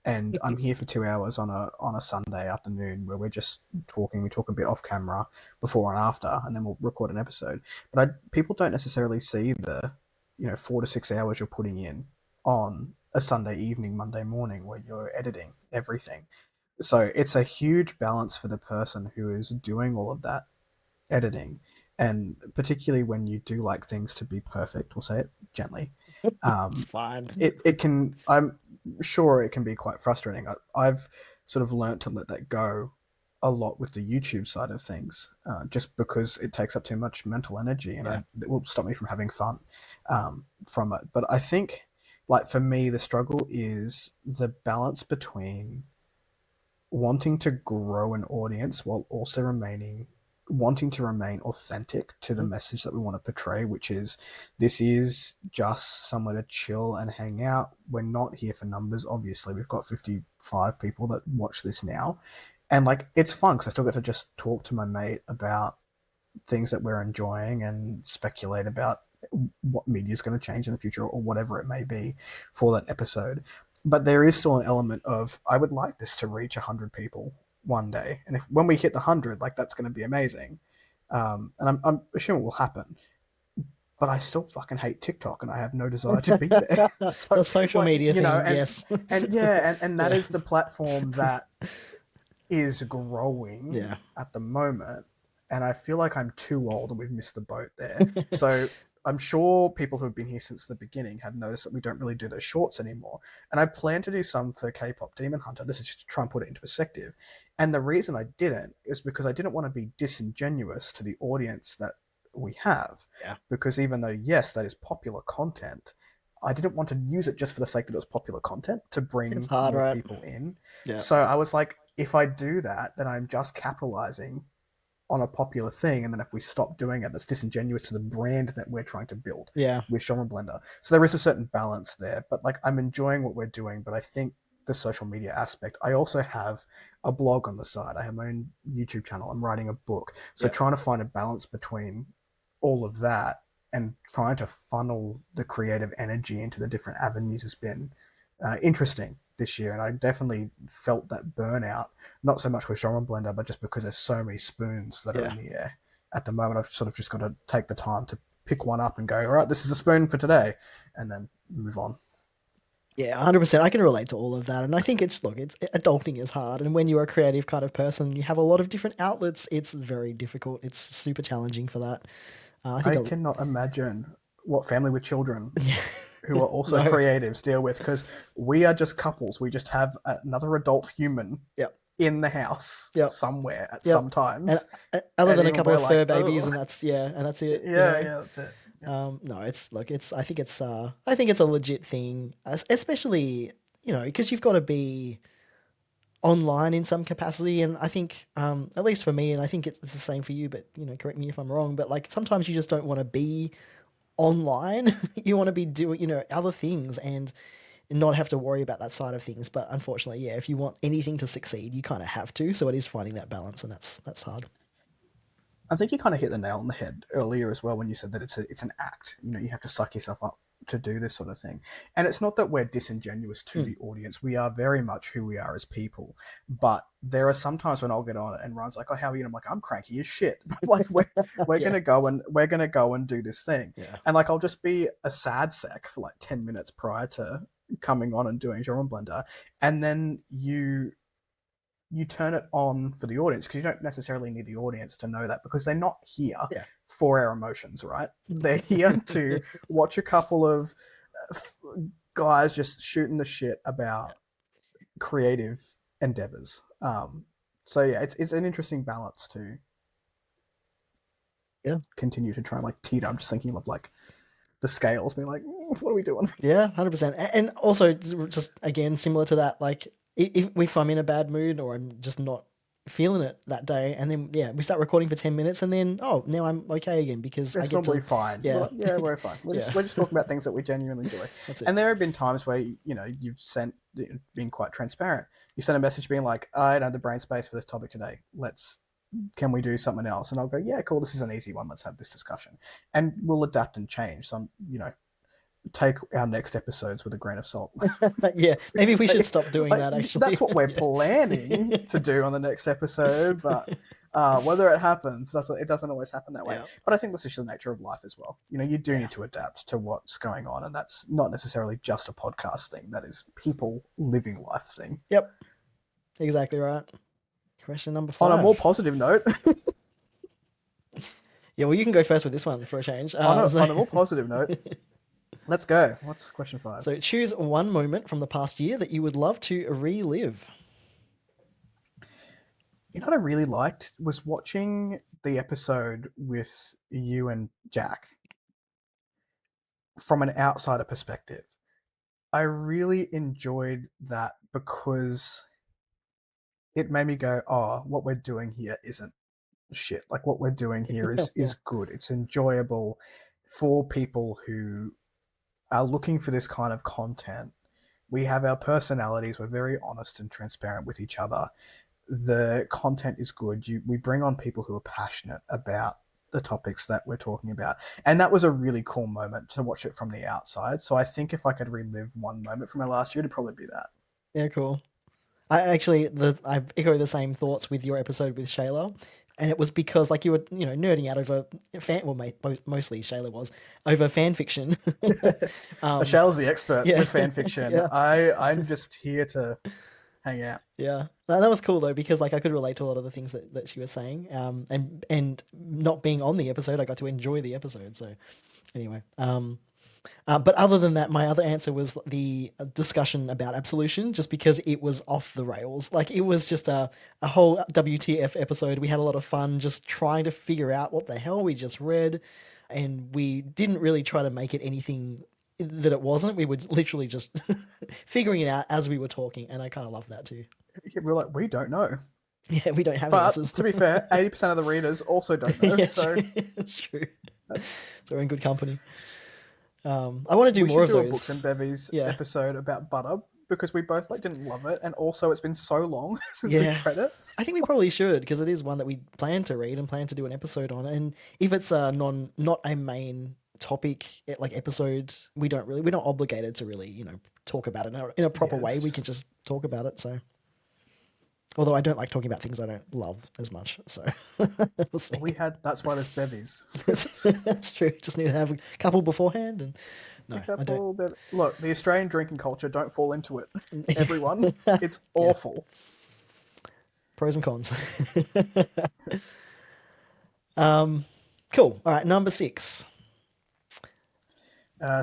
and I'm here for 2 hours on a Sunday afternoon where we're just talking. We talk a bit off camera before and after, and then we'll record an episode. But people don't necessarily see the 4 to 6 hours you're putting in on a Sunday evening, Monday morning, where you're editing everything. So it's a huge balance for the person who is doing all of that editing, and particularly when you do like things to be perfect, we'll say it gently. It's Um, fine. it can. I'm sure it can be quite frustrating. I've sort of learnt to let that go a lot with the YouTube side of things, just because it takes up too much mental energy, and Yeah. it will stop me from having fun from it. But I think, like for me, the struggle is the balance between wanting to grow an audience while also wanting to remain authentic to the Mhm. message that we want to portray, which is this is just somewhere to chill and hang out. We're not here for numbers. Obviously, we've got 55 people that watch this now, and like it's fun because I still get to just talk to my mate about things that we're enjoying and speculate about what media is going to change in the future or whatever it may be for that episode. But there is still an element of I would like this to reach 100 people one day, and if when we hit the 100, like that's going to be amazing. And I'm assuming it will happen. But I still fucking hate TikTok, and I have no desire to be there. So, The social like media thing, and yes. yeah, and that Yeah. is the platform that is growing Yeah. at the moment, and I feel like I'm too old and we've missed the boat there. So I'm sure people who've been here since the beginning have noticed that we don't really do those shorts anymore. And I plan to do some for K-pop Demon Hunter. This is just to try and put it into perspective. And the reason I didn't is because I didn't want to be disingenuous to the audience that we have. Yeah. Because even though, yes, that is popular content, I didn't want to use it just for the sake that it was popular content to It's bring hard, more right? people in. Yeah. So I was like, if I do that, then I'm just capitalizing on a popular thing, and then if we stop doing it, that's disingenuous to the brand that we're trying to build Yeah. with Genre Blender. So there is a certain balance there, but like I'm enjoying what we're doing, but I think the social media aspect. I also have a blog on the side. I have my own YouTube channel. I'm writing a book. So Yeah. trying to find a balance between all of that and trying to funnel the creative energy into the different avenues has been interesting this year, and I definitely felt that burnout. Not so much with Genre Blender, but just because there's so many spoons that are Yeah. in the air at the moment. I've sort of just got to take the time to pick one up and go, all right, this is a spoon for today, and then move on. Yeah, 100%. I can relate to all of that. And I think it's adulting is hard. And when you're a creative kind of person, you have a lot of different outlets. It's very difficult. It's super challenging for that. I think, I cannot imagine what family with children yeah, who are also No. creatives deal with, because we are just couples. We just have another adult human Yep. in the house Yep. somewhere at Yep. some And times, other and than a even couple we're of like, fur babies, oh, and that's it. yeah, yeah, that's it. Yeah. No, it's look, it's I think it's a legit thing, especially because you've got to be online in some capacity, and I think at least for me, and I think it's the same for you, but correct me if I'm wrong, but like sometimes you just don't want to be online. You want to be doing other things and not have to worry about that side of things. But unfortunately, yeah, if you want anything to succeed, you kind of have to. So it is finding that balance, and that's hard. I think you kind of hit the nail on the head earlier as well when you said that it's an act. You have to suck yourself up to do this sort of thing. And it's not that we're disingenuous to Mm. the audience. We are very much who we are as people. But there are some times when I'll get on it and Ryan's like, "Oh, how are you?" And I'm like, "I'm cranky as shit." Like we're Yeah, gonna go and do this thing. yeah, And like I'll just be a sad sack for like 10 minutes prior to coming on and doing Drum and Blender, and then you turn it on for the audience, because you don't necessarily need the audience to know that, because they're not here yeah, for our emotions, right? They're here to watch a couple of guys just shooting the shit about creative endeavors. So yeah, it's an interesting balance to yeah, continue to try and like teeter. I'm just thinking of like the scales being like, what are we doing? yeah, 100%. And also, just again, similar to that, like if I'm in a bad mood or I'm just not feeling it that day, and then yeah, we start recording for 10 minutes, and then now I'm okay again because I It's get normally to fine. We're yeah, like, yeah, we're fine. We're yeah, just we're just talking about things that we genuinely enjoy. that's it. And there have been times where you've sent, being quite transparent. You sent a message being like, I don't have the brain space for this topic today. Can we do something else? And I'll go, yeah, cool. This is an easy one. Let's have this discussion, and we'll adapt and change. So take our next episodes with a grain of salt. Yeah, maybe we should Say, stop doing like, that. Actually, that's what we're yeah. planning to do on the next episode, but whether it happens, it doesn't always happen that way. Yeah, But I think that's just the nature of life as well. You do yeah, need to adapt to what's going on, and that's not necessarily just a podcast thing. That is people living life thing. yep, exactly right. Question number On a more 5. positive note, Yeah, well, you can go first with this one for a change. on a more positive note, let's go. What's question 5? So choose one moment from the past year that you would love to relive. What I really liked was watching the episode with you and Jack from an outsider perspective. I really enjoyed that because it made me go, "Oh, what we're doing here isn't shit. Like what we're doing here Yeah, is good. It's enjoyable for people who are looking for this kind of content. We have our personalities. We're very honest and transparent with each other. The content is good. We bring on people who are passionate about the topics that we're talking about, and that was a really cool moment to watch it from the outside. So I think if I could relive one moment from my last year, it'd probably be that. yeah, cool. I echo the same thoughts with your episode with Shayla, and it was because like you were nerding out over mostly Shayla was over fan fiction. Michelle's the expert Yeah, with fan fiction. yeah, I'm just here to hang out. yeah. That was cool though because like I could relate to a lot of the things that she was saying. And not being on the episode, I got to enjoy the episode. So anyway, but other than that, my other answer was the discussion about absolution, just because it was off the rails. Like it was just a whole WTF episode. We had a lot of fun just trying to figure out what the hell we just read, and we didn't really try to make it anything that it wasn't. We were literally just figuring it out as we were talking, and I kind of love that too. We're like, we don't know. Yeah, we don't have But answers. to be fair, 80% of the readers also don't know. Yeah, So it's true. So we're in good company. I want to do we more should of do a those. Books and Bevies Yeah, episode about butter, because we both like didn't love it, and also it's been so long since yeah. we've read it. I think we probably should because it is one that we plan to read and plan to do an episode on. And if it's a not a main topic like episode, we're not obligated to really talk about it in a proper Yeah, way. it's We can just talk about it. So although I don't like talking about things I don't love as much, so we'll see. that's why there's bevies. That's true. Just need to have a couple beforehand, and no, I don't. Look, the Australian drinking culture, don't fall into it. Everyone, it's Yeah, awful. pros and cons. Cool. All right, number 6.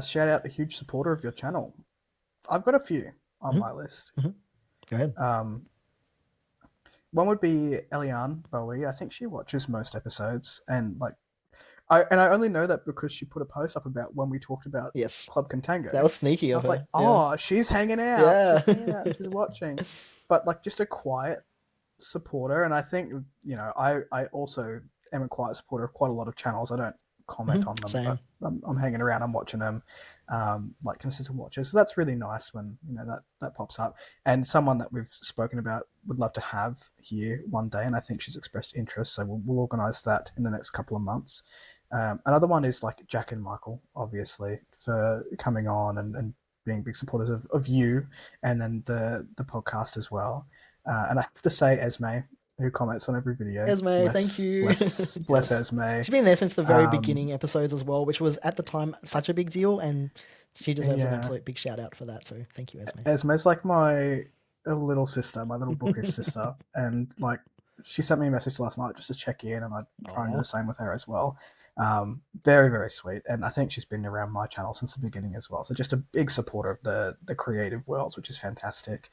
Shout out, a huge supporter of your channel. I've got a few on Hmm. my list. Hmm. Go ahead. Um, One would be Eliane Bowie. I think she watches most episodes, and like I only know that because she put a post up about when we talked about Yes, Club that Contango. was sneaky I of was like, her. Yeah. oh, she's hanging out. She's Yeah. hanging out. She's watching. But like just a quiet supporter, and I think I also am a quiet supporter of quite a lot of channels. I don't comment Mhm. on them, Same. but I'm hanging around. I'm watching them, like consistent watchers. So that's really nice when that pops up. And someone that we've spoken about would love to have here one day, and I think she's expressed interest. So we'll organise that in the next couple of months. Another one is like Jack and Michael, obviously, for coming on and being big supporters of you and then the podcast as well. And I have to say, Esme, who comments on every video, Esme, thank you. bless Yes. Esme. She's been there since the very beginning Um, episodes as well, which was at the time such a big deal, and she deserves an yeah, absolute big shout out for that. So thank you, Esme. Esme's like my little sister, my little bookish sister, and like she sent me a message last night just to check in, and I try and do Oh, the same with her as well. Very very sweet, and I think she's been around my channel since the beginning as well. So just a big supporter of the creative worlds, which is fantastic.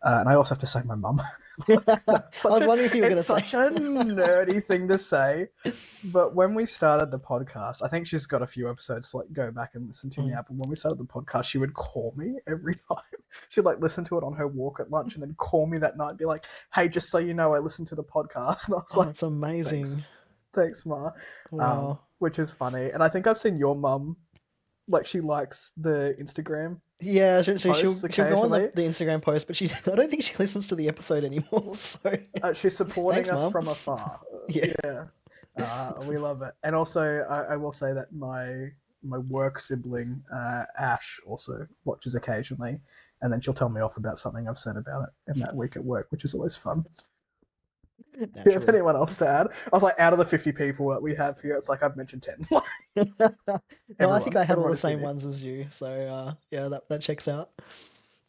And I also have to say, my mum. I was wondering if you were going It's to say. such a nerdy thing to say, but when we started the podcast, I think she's got a few episodes to like go back and listen to Mm. now. But when we started the podcast, she would call me every time. She'd like listen to it on her walk at lunch, and then call me that night and be like, "Hey, just so you know, I listened to the podcast." And I was Oh, like, that's amazing. thanks, Ma." Wow. Which is funny, and I think I've seen your mum, like she likes the Instagram Yeah, so she'll posts she'll go on occasionally. the Instagram post, but she I don't think she listens to the episode anymore. So She's supporting thanks, us Mum. from afar. Yeah. Yeah, we love it. And also, I will say that my work sibling Ash also watches occasionally, and then she'll tell me off about something I've said about it in that week at work, which is always fun. Do you have Naturally. anyone else to add? I was like, out of the 50 people that we have here, it's like I've mentioned 10. No, I think I had all Everyone the is with same you. ones as you. So yeah, that checks out.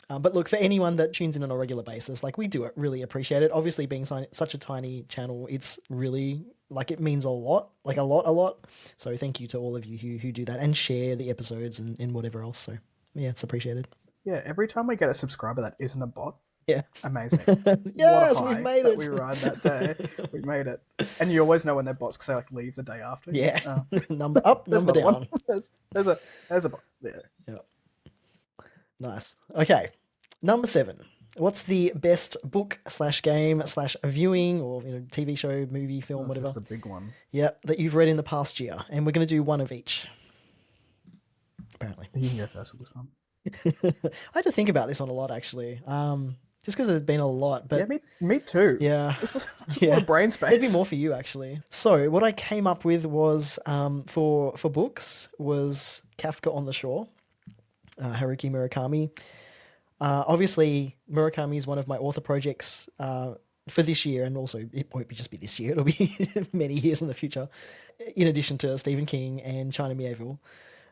But look, for anyone that tunes in on a regular basis, like we do really appreciate it. Obviously, being such a tiny channel, it's really like it means a lot, like a lot, a lot. So thank you to all of you who do that and share the episodes and whatever else. So yeah, it's appreciated. Yeah, every time we get a subscriber that isn't a bot, Yeah. amazing. What a Yes, we've high made that we it. ride that day. We made it. And you always know when they're bots because they like leave the day after. You're Yeah. like, oh, Number up, there's number another one. down. There's a bot. Yeah. Yeah. Nice. Okay. Number 7. What's the best book slash game slash viewing or TV show, movie, film, Oh, this is whatever? the big one. Yeah, that you've read in the past year, and we're going to do one of each. Apparently, You can go first with this one. I had to think about this one a lot actually. Just because there's been a lot, Yeah, but me too. yeah, This is a lot yeah, of brain there'd be space. more for you actually. So what I came up with was for books was Kafka on the Shore, Haruki Murakami. Obviously, Murakami is one of my author projects for this year, and also it won't just be this year; it'll be many years in the future. In addition to Stephen King and China Miéville,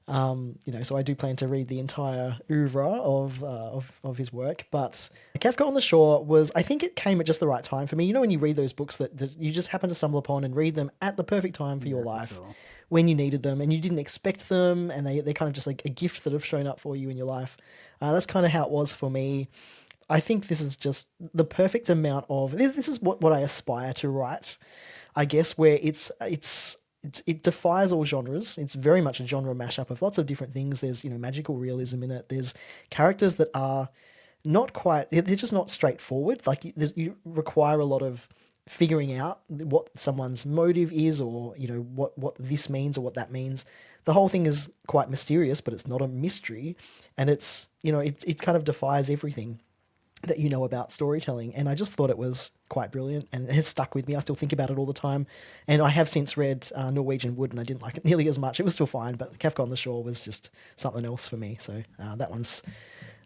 so I do plan to read the entire oeuvre of his work. But Kafka on the Shore was, I think, it came at just the right time for me. You know, when you read those books that you just happen to stumble upon and read them at the perfect time for your Yeah, for life, sure. when you needed them and you didn't expect them, and they're kind of just like a gift that have shown up for you in your life. That's kind of how it was for me. I think this is just the perfect amount of this is what I aspire to write, I guess, where it defies all genres. It's very much a genre mashup of lots of different things. There's magical realism in it. There's characters that are not quite. They're just not straightforward. Like you require a lot of figuring out what someone's motive is, or what this means or what that means. The whole thing is quite mysterious, but it's not a mystery, and it's it kind of defies everything that you know about storytelling. And I just thought it was quite brilliant, and it has stuck with me. I still think about it all the time. And I have since read Norwegian Wood, and I didn't like it nearly as much. It was still fine, but Kafka on the Shore was just something else for me. So that one's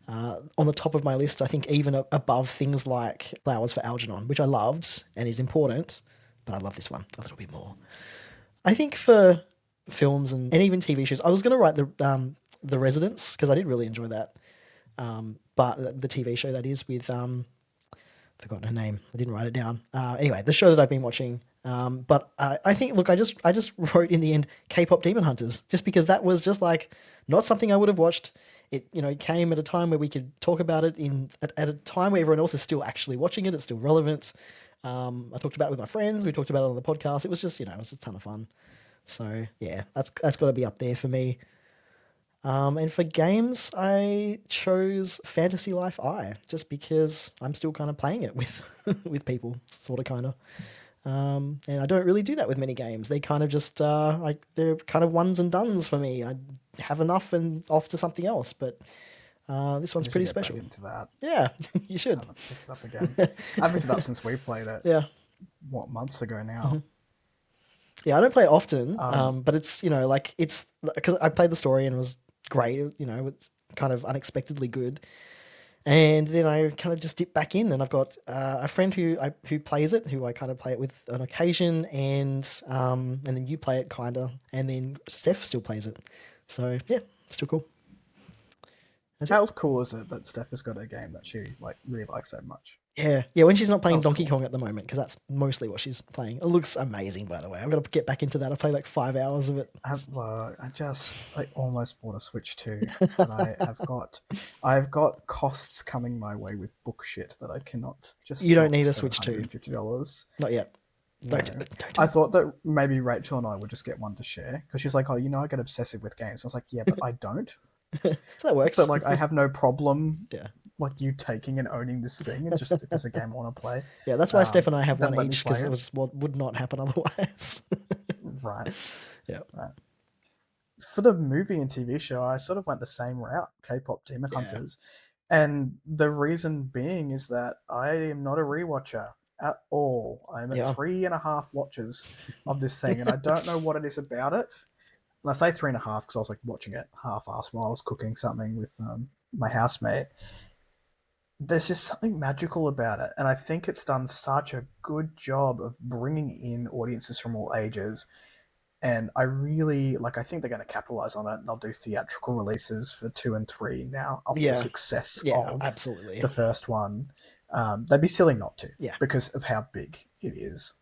on the top of my list. I think even above things like Flowers for Algernon, which I loved and is important, but I love this one a little bit more. I think for films and even TV shows, I was going to write the Residents, because I did really enjoy that. But the TV show that is with forgotten her name. I didn't write it down. Anyway, the show that I've been watching But I think, look, I just wrote in the end K-pop Demon Hunters, just because that was just like not something I would have watched. It, came at a time where we could talk about it at a time where everyone else is still actually watching it. It's still relevant. I talked about it with my friends. We talked about it on the podcast. It was just, it was just a ton of fun. So yeah, that's got to be up there for me. And for games, I chose Fantasy Life I, just because I'm still kind of playing it with with people, sort of, kind of. And I don't really do that with many games. They kind of just like, they're kind of ones and dones for me. I have enough and off to something else. But this I one's need to pretty get back special. into that. Yeah, you I should. haven't picked it up again. I've picked it up since we played it, Yeah. what, months ago Mm-hmm. now. Yeah, I don't play it often, Um, but it's, like, it's because I played the story and it was great. It's kind of unexpectedly good. And then I kind of just dip back in, and I've got a friend who plays it, who I kind of play it with on occasion, and then you play it, kind of, and then Steph still plays it. So yeah, still cool. That's it. how cool is it that Steph has got a game that she like really likes that much? Yeah, yeah. When she's not That playing was Donkey cool. Kong at the moment, because that's mostly what she's playing. It looks amazing, by the way. I've got to get back into that. I played like 5 hours of it. I almost bought a Switch too, but I've got costs coming my way with book shit that I cannot just You don't drop need a seven Switch hundred too. and fifty dollars. Not yet. No, Don't do I it. thought that maybe Rachel and I would just get one to share because she's like, oh, I get obsessive with games. I was like, yeah, but I don't. So that So works. like, I have no problem Yeah. like you taking and owning this thing and just if there's a game I want to play, Yeah, that's why Steph and I have then one let me each, because play it it. was what would not happen otherwise. Right, Yeah. right. For the movie and TV show, I sort of went the same route, K-pop Demon Yeah. Hunters, and the reason being is that I am not a rewatcher at all. I'm at Yeah. 3.5 watches of this thing, and I don't know what it is about it. And I say 3.5 because I was like watching it half-assed while I was cooking something with my housemate. There's just something magical about it, and I think it's done such a good job of bringing in audiences from all ages. And I really like. I think they're going to capitalize on it, and they'll do theatrical releases for 2 and 3 now of the Yeah. success Yeah, of absolutely. the first one. They'd be silly not to Yeah. because of how big it is.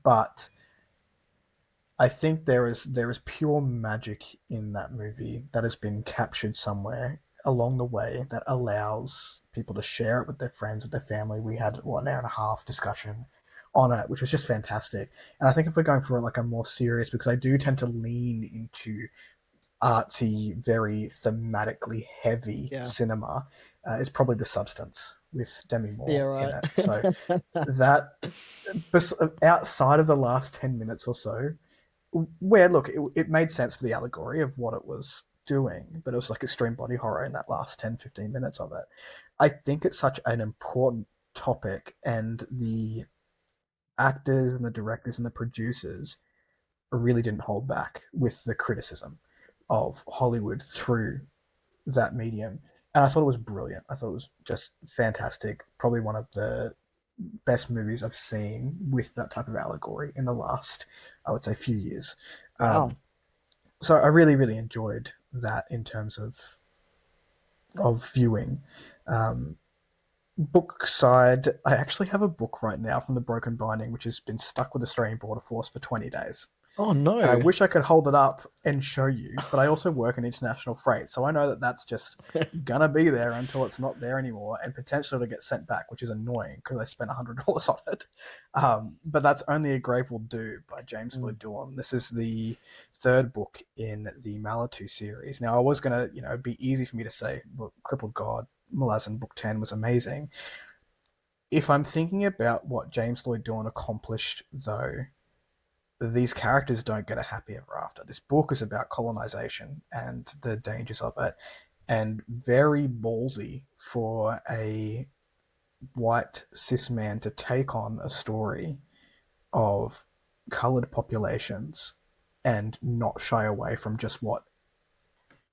But I think there is pure magic in that movie that has been captured somewhere along the way that allows people to share it with their friends, with their family. We had an hour and a half discussion on it, which was just fantastic. And I think if we're going for like a more serious, because I do tend to lean into artsy, very thematically heavy Yeah. cinema, is probably The Substance with Demi Yeah, Moore in right. it. So that outside of the last 10 minutes or so, where look, it made sense for the allegory of what it was doing, but it was like extreme body horror in that last 10-15 minutes of it. I think it's such an important topic, and the actors and the directors and the producers really didn't hold back with the criticism of Hollywood through that medium. And I thought it was brilliant. I thought it was just fantastic. Probably one of the best movies I've seen with that type of allegory in the last, I would say, few years. Wow. So I really, really enjoyed that in terms of viewing. Um, Book side, I actually have a book right now from the Broken Binding, which has been stuck with Australian Border Force for 20 days. Oh And I no. wish I could hold it up and show you, but I also work in international freight, so I know that that's just gonna be there until it's not there anymore, and potentially it'll get sent back, which is annoying because I spent $100 on it. But that's Only a Grave Will Do by James Mm. Lloyd Dawn. This is the third book in the Malatu series. Now I was gonna, be easy for me to say, well, Crippled God, Malazan Book 10 was amazing. If I'm thinking about what James Lloyd Dawn accomplished, though, these characters don't get a happy ever after. This book is about colonization and the dangers of it, and very ballsy for a white cis man to take on a story of colored populations and not shy away from just what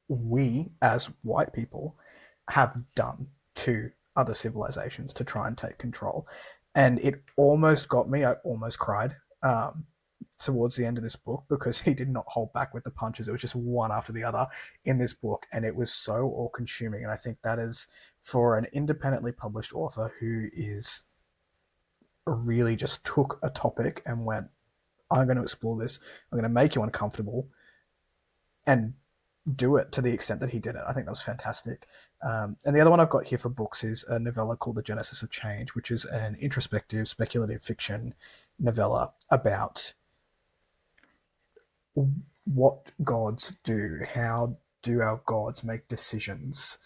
we as white people have done to other civilizations to try and take control. And it almost got me. I almost cried towards the end of this book because he did not hold back with the punches. It was just one after the other in this book, and it was so all consuming. And I think that is for an independently published author who is really just took a topic and went I'm going to explore this. I'm going to make you uncomfortable and do it to the extent that he did it. I think that was fantastic. And the other one I've got here for books is a novella called The Genesis of Change, which is an introspective, speculative fiction novella about what gods do, how do our gods make decisions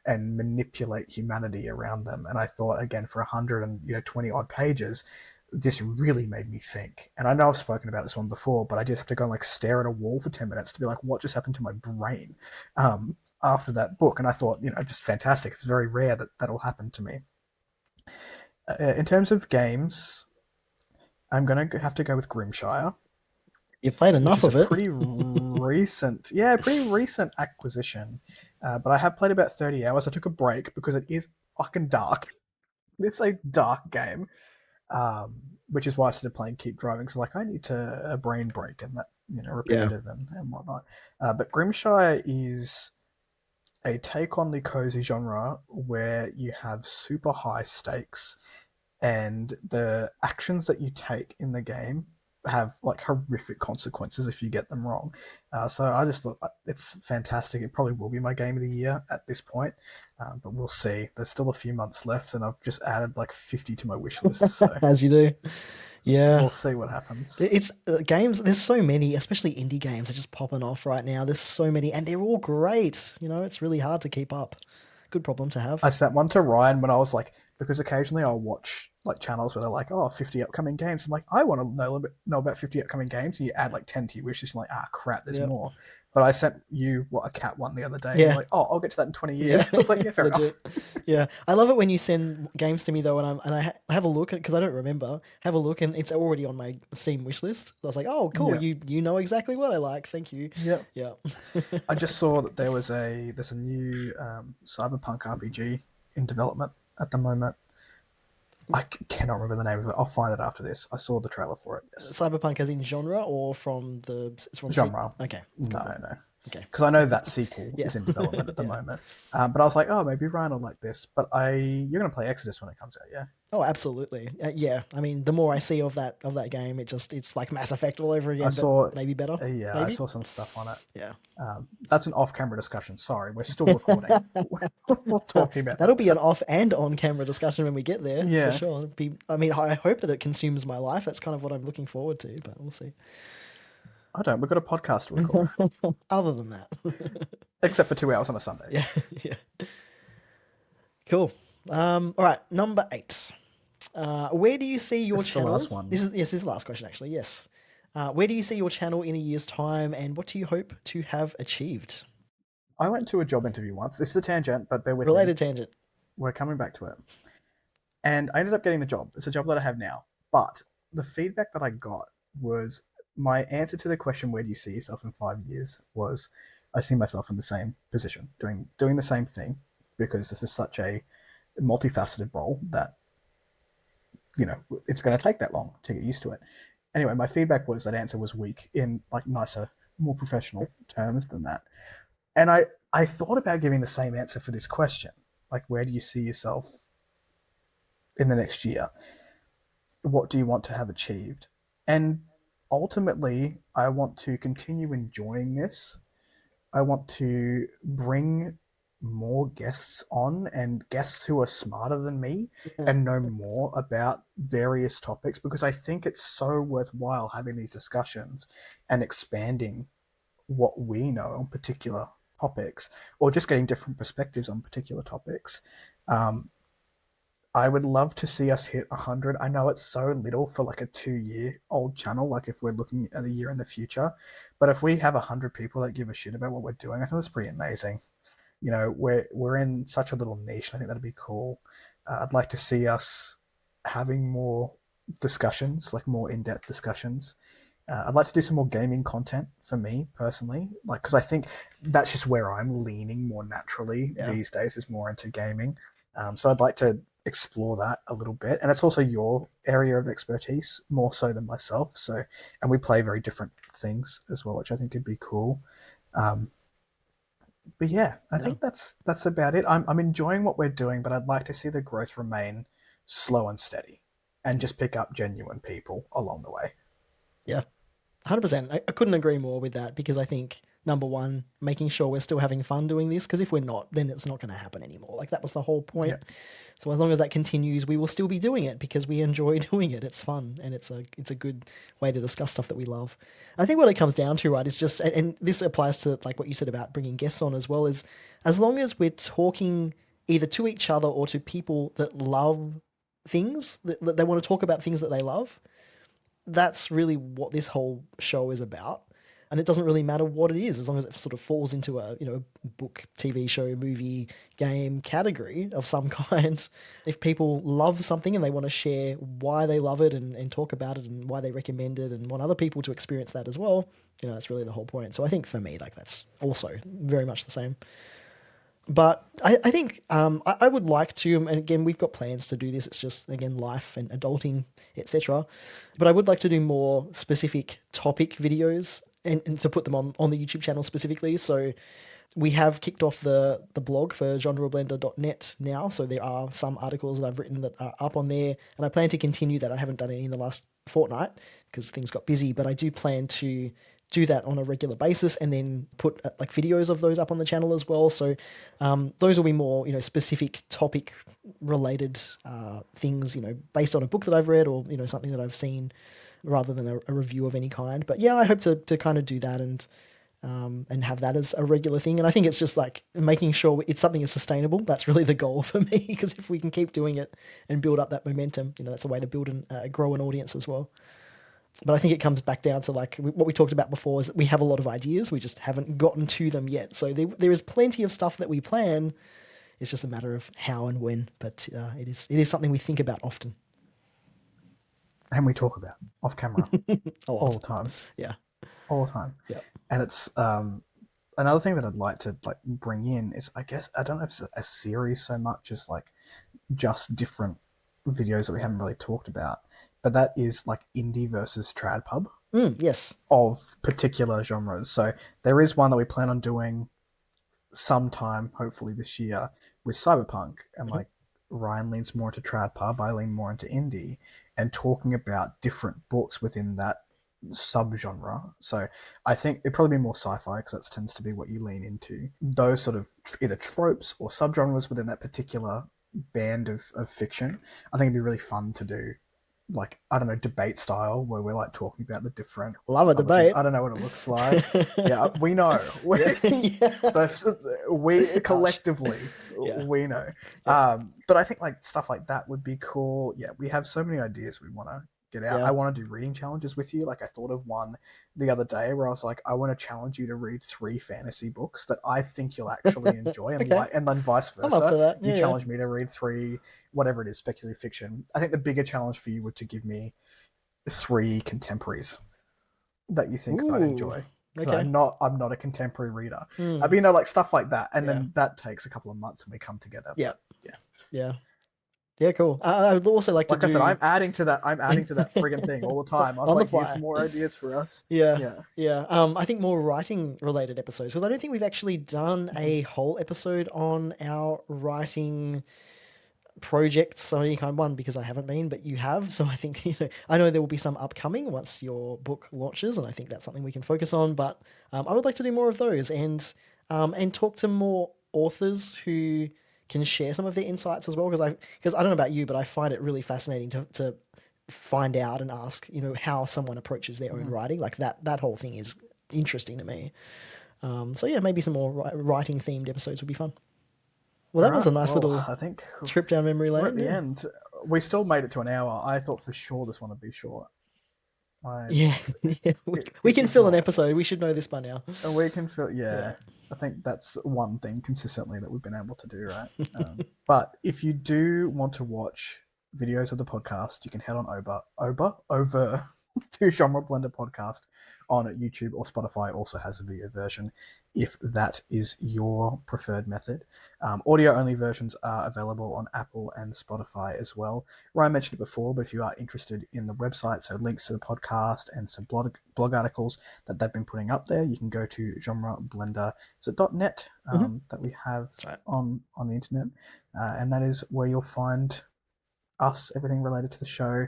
and manipulate humanity around them. And I thought, again, for 120 odd pages, this really made me think. And I know I've spoken about this one before, but I did have to go and like stare at a wall for 10 minutes to be like, what just happened to my brain after that book? And I thought, just fantastic. It's very rare that that'll happen to me. In terms of games, I'm going to have to go with Grimshire, You played which enough is a of it. pretty recent acquisition. But I have played about 30 hours. I took a break because it is fucking dark. It's a dark game, which is why I started playing Keep Driving. So like I need a brain break and that Yeah. repetitive and whatnot. But Grimshire is a take on the cozy genre where you have super high stakes and the actions that you take in the game have like horrific consequences if you get them wrong. So I just thought it's fantastic. It probably will be my game of the year at this point, but we'll see. There's still a few months left, and I've just added like 50 to my wish list. So As you do. Yeah. we'll see what happens. It's games. There's so many, especially indie games, are just popping off right now. There's so many, and they're all great. It's really hard to keep up. Good problem to have. I sent one to Ryan when I was like, because occasionally I'll watch like channels where they're like, oh, 50 upcoming games. I'm like, I want to know about 50 upcoming games. And you add like 10 to your wish list. And you're like, crap, there's Yep. more. But I sent you a cat one the other day. And Yeah. you're like, oh, I'll get to that in 20 Yeah. years. I was like, yeah, fair enough. Legit. Yeah. I love it when you send games to me though, I have a look because I don't remember. Have a look, and it's already on my Steam wish list. I was like, oh, cool. Yeah. You know exactly what I like. Thank you. Yeah. Yeah. I just saw that there's a new cyberpunk RPG in development at the moment. I cannot remember the name of it. I'll find it after this. I saw the trailer for it. Yes. Cyberpunk as in genre or from Genre. Okay. No, Cool. no. Okay. Because I know that sequel Yeah. is in development at the Yeah. moment. But I was like, oh, maybe Ryan will like this. But you're going to play Exodus when it comes out, yeah? Oh, absolutely. Yeah. I mean, the more I see of that game, it's like Mass Effect all over again. I saw, but maybe better. yeah, I Maybe. saw some stuff on it. Yeah. That's an off-camera discussion. Sorry, we're still recording. We'll talk about That'll that. be an off and on camera discussion when we get there. Yeah. For sure. I mean, I hope that it consumes my life. That's kind of what I'm looking forward to, but we'll see. I don't. We've got a podcast to record, Other than that. except for 2 hours on a Sunday. Yeah. Yeah. Cool. All right. Number 8. Where do you see your This is the channel? last one. This is the last question, actually. Yes. Where do you see your channel in a year's time, and what do you hope to have achieved? I went to a job interview once. This is a tangent, but bear with Related me. tangent. We're coming back to it. And I ended up getting the job. It's a job that I have now. But the feedback that I got was my answer to the question, where do you see yourself in 5 years, was I see myself in the same position, doing the same thing, because this is such a multifaceted role that, it's going to take that long to get used to it. Anyway, my feedback was that answer was weak in like nicer, more professional terms than that. And I thought about giving the same answer for this question. Like, where do you see yourself in the next year? What do you want to have achieved? And ultimately, I want to continue enjoying this. I want to bring more guests on, and guests who are smarter than me and know more about various topics, because I think it's so worthwhile having these discussions and expanding what we know on particular topics, or just getting different perspectives on particular topics. I would love to see us hit 100. I know it's so little for like a 2-year-old channel, like if we're looking at a year in the future, but if we have 100 people that give a shit about what we're doing, I think that's pretty amazing. We're in such a little niche. I think that'd be cool. I'd like to see us having more discussions, like more in-depth discussions. I'd like to do some more gaming content for me personally, like, because I think that's just where I'm leaning more naturally these days, is more into gaming. So I'd like to explore that a little bit, and it's also your area of expertise more so than myself. So, and we play very different things as well, which I think would be cool. But yeah, I think that's about it. I'm enjoying what we're doing, but I'd like to see the growth remain slow and steady, and just pick up genuine people along the way. Yeah, 100%. I couldn't agree more with that because I think number one, making sure we're still having fun doing this, because if we're not, then it's not going to happen anymore. Like that was the whole Yeah. point. So as long as that continues, we will still be doing it because we enjoy doing it. It's fun and it's a good way to discuss stuff that we love. I think what it comes down to, right, is just, and this applies to like what you said about bringing guests on as well, is as long as we're talking either to each other or to people that love things that they want to talk about things that they love, that's really what this whole show is about. And it doesn't really matter what it is, as long as it sort of falls into a book, TV show, movie, game category of some kind. If people love something and they want to share why they love it and talk about it and why they recommend it and want other people to experience that as well, that's really the whole point. So I think for me, like that's also very much the same. But I think I would like to, and again, we've got plans to do this. It's just, again, life and adulting, etc. But I would like to do more specific topic videos and to put them on the YouTube channel specifically. So we have kicked off the blog for genreblender.net now. So there are some articles that I've written that are up on there. And I plan to continue that. I haven't done any in the last fortnight because things got busy. But I do plan to do that on a regular basis and then put like videos of those up on the channel as well. So those will be more, specific topic related things, based on a book that I've read or, something that I've seen rather than a review of any kind. But yeah, I hope to kind of do that and have that as a regular thing. And I think it's just like making sure it's something that's sustainable. That's really the goal for me, because if we can keep doing it and build up that momentum, that's a way to build and grow an audience as well. But I think it comes back down to like what we talked about before, is that we have a lot of ideas. We just haven't gotten to them yet. So there is plenty of stuff that we plan. It's just a matter of how and when. But it is something we think about often. And we talk about off camera A all lot. the time. Yeah. All the time. Yeah. And it's another thing that I'd like to like bring in is, I guess, I don't know if it's a series so much as like just different videos that we haven't really talked about, but that is like indie versus trad pub Yes. of particular genres. So there is one that we plan on doing sometime, hopefully this year, with cyberpunk, and Mhm. like Ryan leans more into trad pub, I lean more into indie, and talking about different books within that subgenre. So I think it'd probably be more sci-fi because that tends to be what you lean into. Those sort of either tropes or subgenres within that particular band of fiction. I think it'd be really fun to do, like, I don't know, debate style, where we're like talking about the different Love a publishers. debate. I don't know what it looks like. Yeah, we know. We, Yeah. Yeah. we Gosh. collectively, Yeah. we know. Yeah. But I think like stuff like that would be cool. Yeah, we have so many ideas we want to get out. Yeah. I want to do reading challenges with you. Like I thought of one the other day where I was like, I want to challenge you to read 3 fantasy books that I think you'll actually enjoy, and Okay. and then vice I'm up for versa. that. You Yeah. Yeah. challenge me to read 3, whatever it is, speculative fiction. I think the bigger challenge for you would to give me 3 contemporaries that you think I'd Ooh. enjoy. Because Okay. I'm not a contemporary reader. Mm. I mean, like stuff like that, and Yeah. then that takes a couple of months, and we come together. Yeah. But yeah, Yeah. Yeah. Cool. I would also like to like I said, do I'm adding to that. I'm adding to that friggin' thing all the time. I was on the like, here's fly. some more ideas for us. Yeah. Yeah. Yeah. I think more writing related episodes, because I don't think we've actually done a whole episode on our writing projects or any kind. One, because I haven't been, but you have. So I think, I know there will be some upcoming once your book launches, and I think that's something we can focus on. But I would like to do more of those and talk to more authors who can share some of their insights as well. Because I don't know about you, but I find it really fascinating to find out and ask, how someone approaches their own writing. Like that whole thing is interesting to me. So yeah, maybe some more writing themed episodes would be fun. Well, that was a Alright, nice well, little I think trip down memory we're lane. at the Yeah. end. We still made it to an hour. I thought for sure this one would be short. I, Yeah, yeah. We it can was fill an not. episode. We should know this by now. And we can feel, Yeah. yeah. I think that's one thing consistently that we've been able to do, right? But if you do want to watch videos of the podcast, you can head on over to Genre Blender Podcast on YouTube, or Spotify also has a video version if that is your preferred method. Audio only versions are available on Apple and Spotify as well. Ryan mentioned it before, but if you are interested in the website, so links to the podcast and some blog articles that they've been putting up there, you can go to genreblender, is it .net, that we have right. on the internet, and that is where you'll find us, everything related to the show.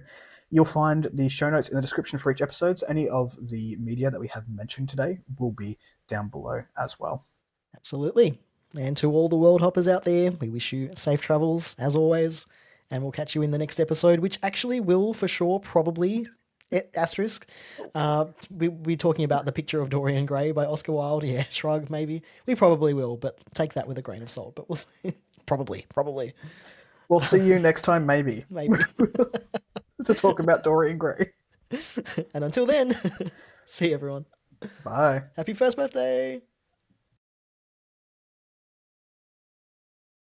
You'll find the show notes in the description for each episode. So any of the media that we have mentioned today will be down below as well. Absolutely. And to all the world hoppers out there, we wish you safe travels as always. And we'll catch you in the next episode, which actually will for sure probably asterisk. We're talking about The Picture of Dorian Gray by Oscar Wilde. Yeah, shrug maybe. We probably will, but take that with a grain of salt. But we'll see. Probably. We'll see you next time, maybe. Maybe. To talk about Dorian Gray. And until then, see everyone. Bye. Happy first birthday.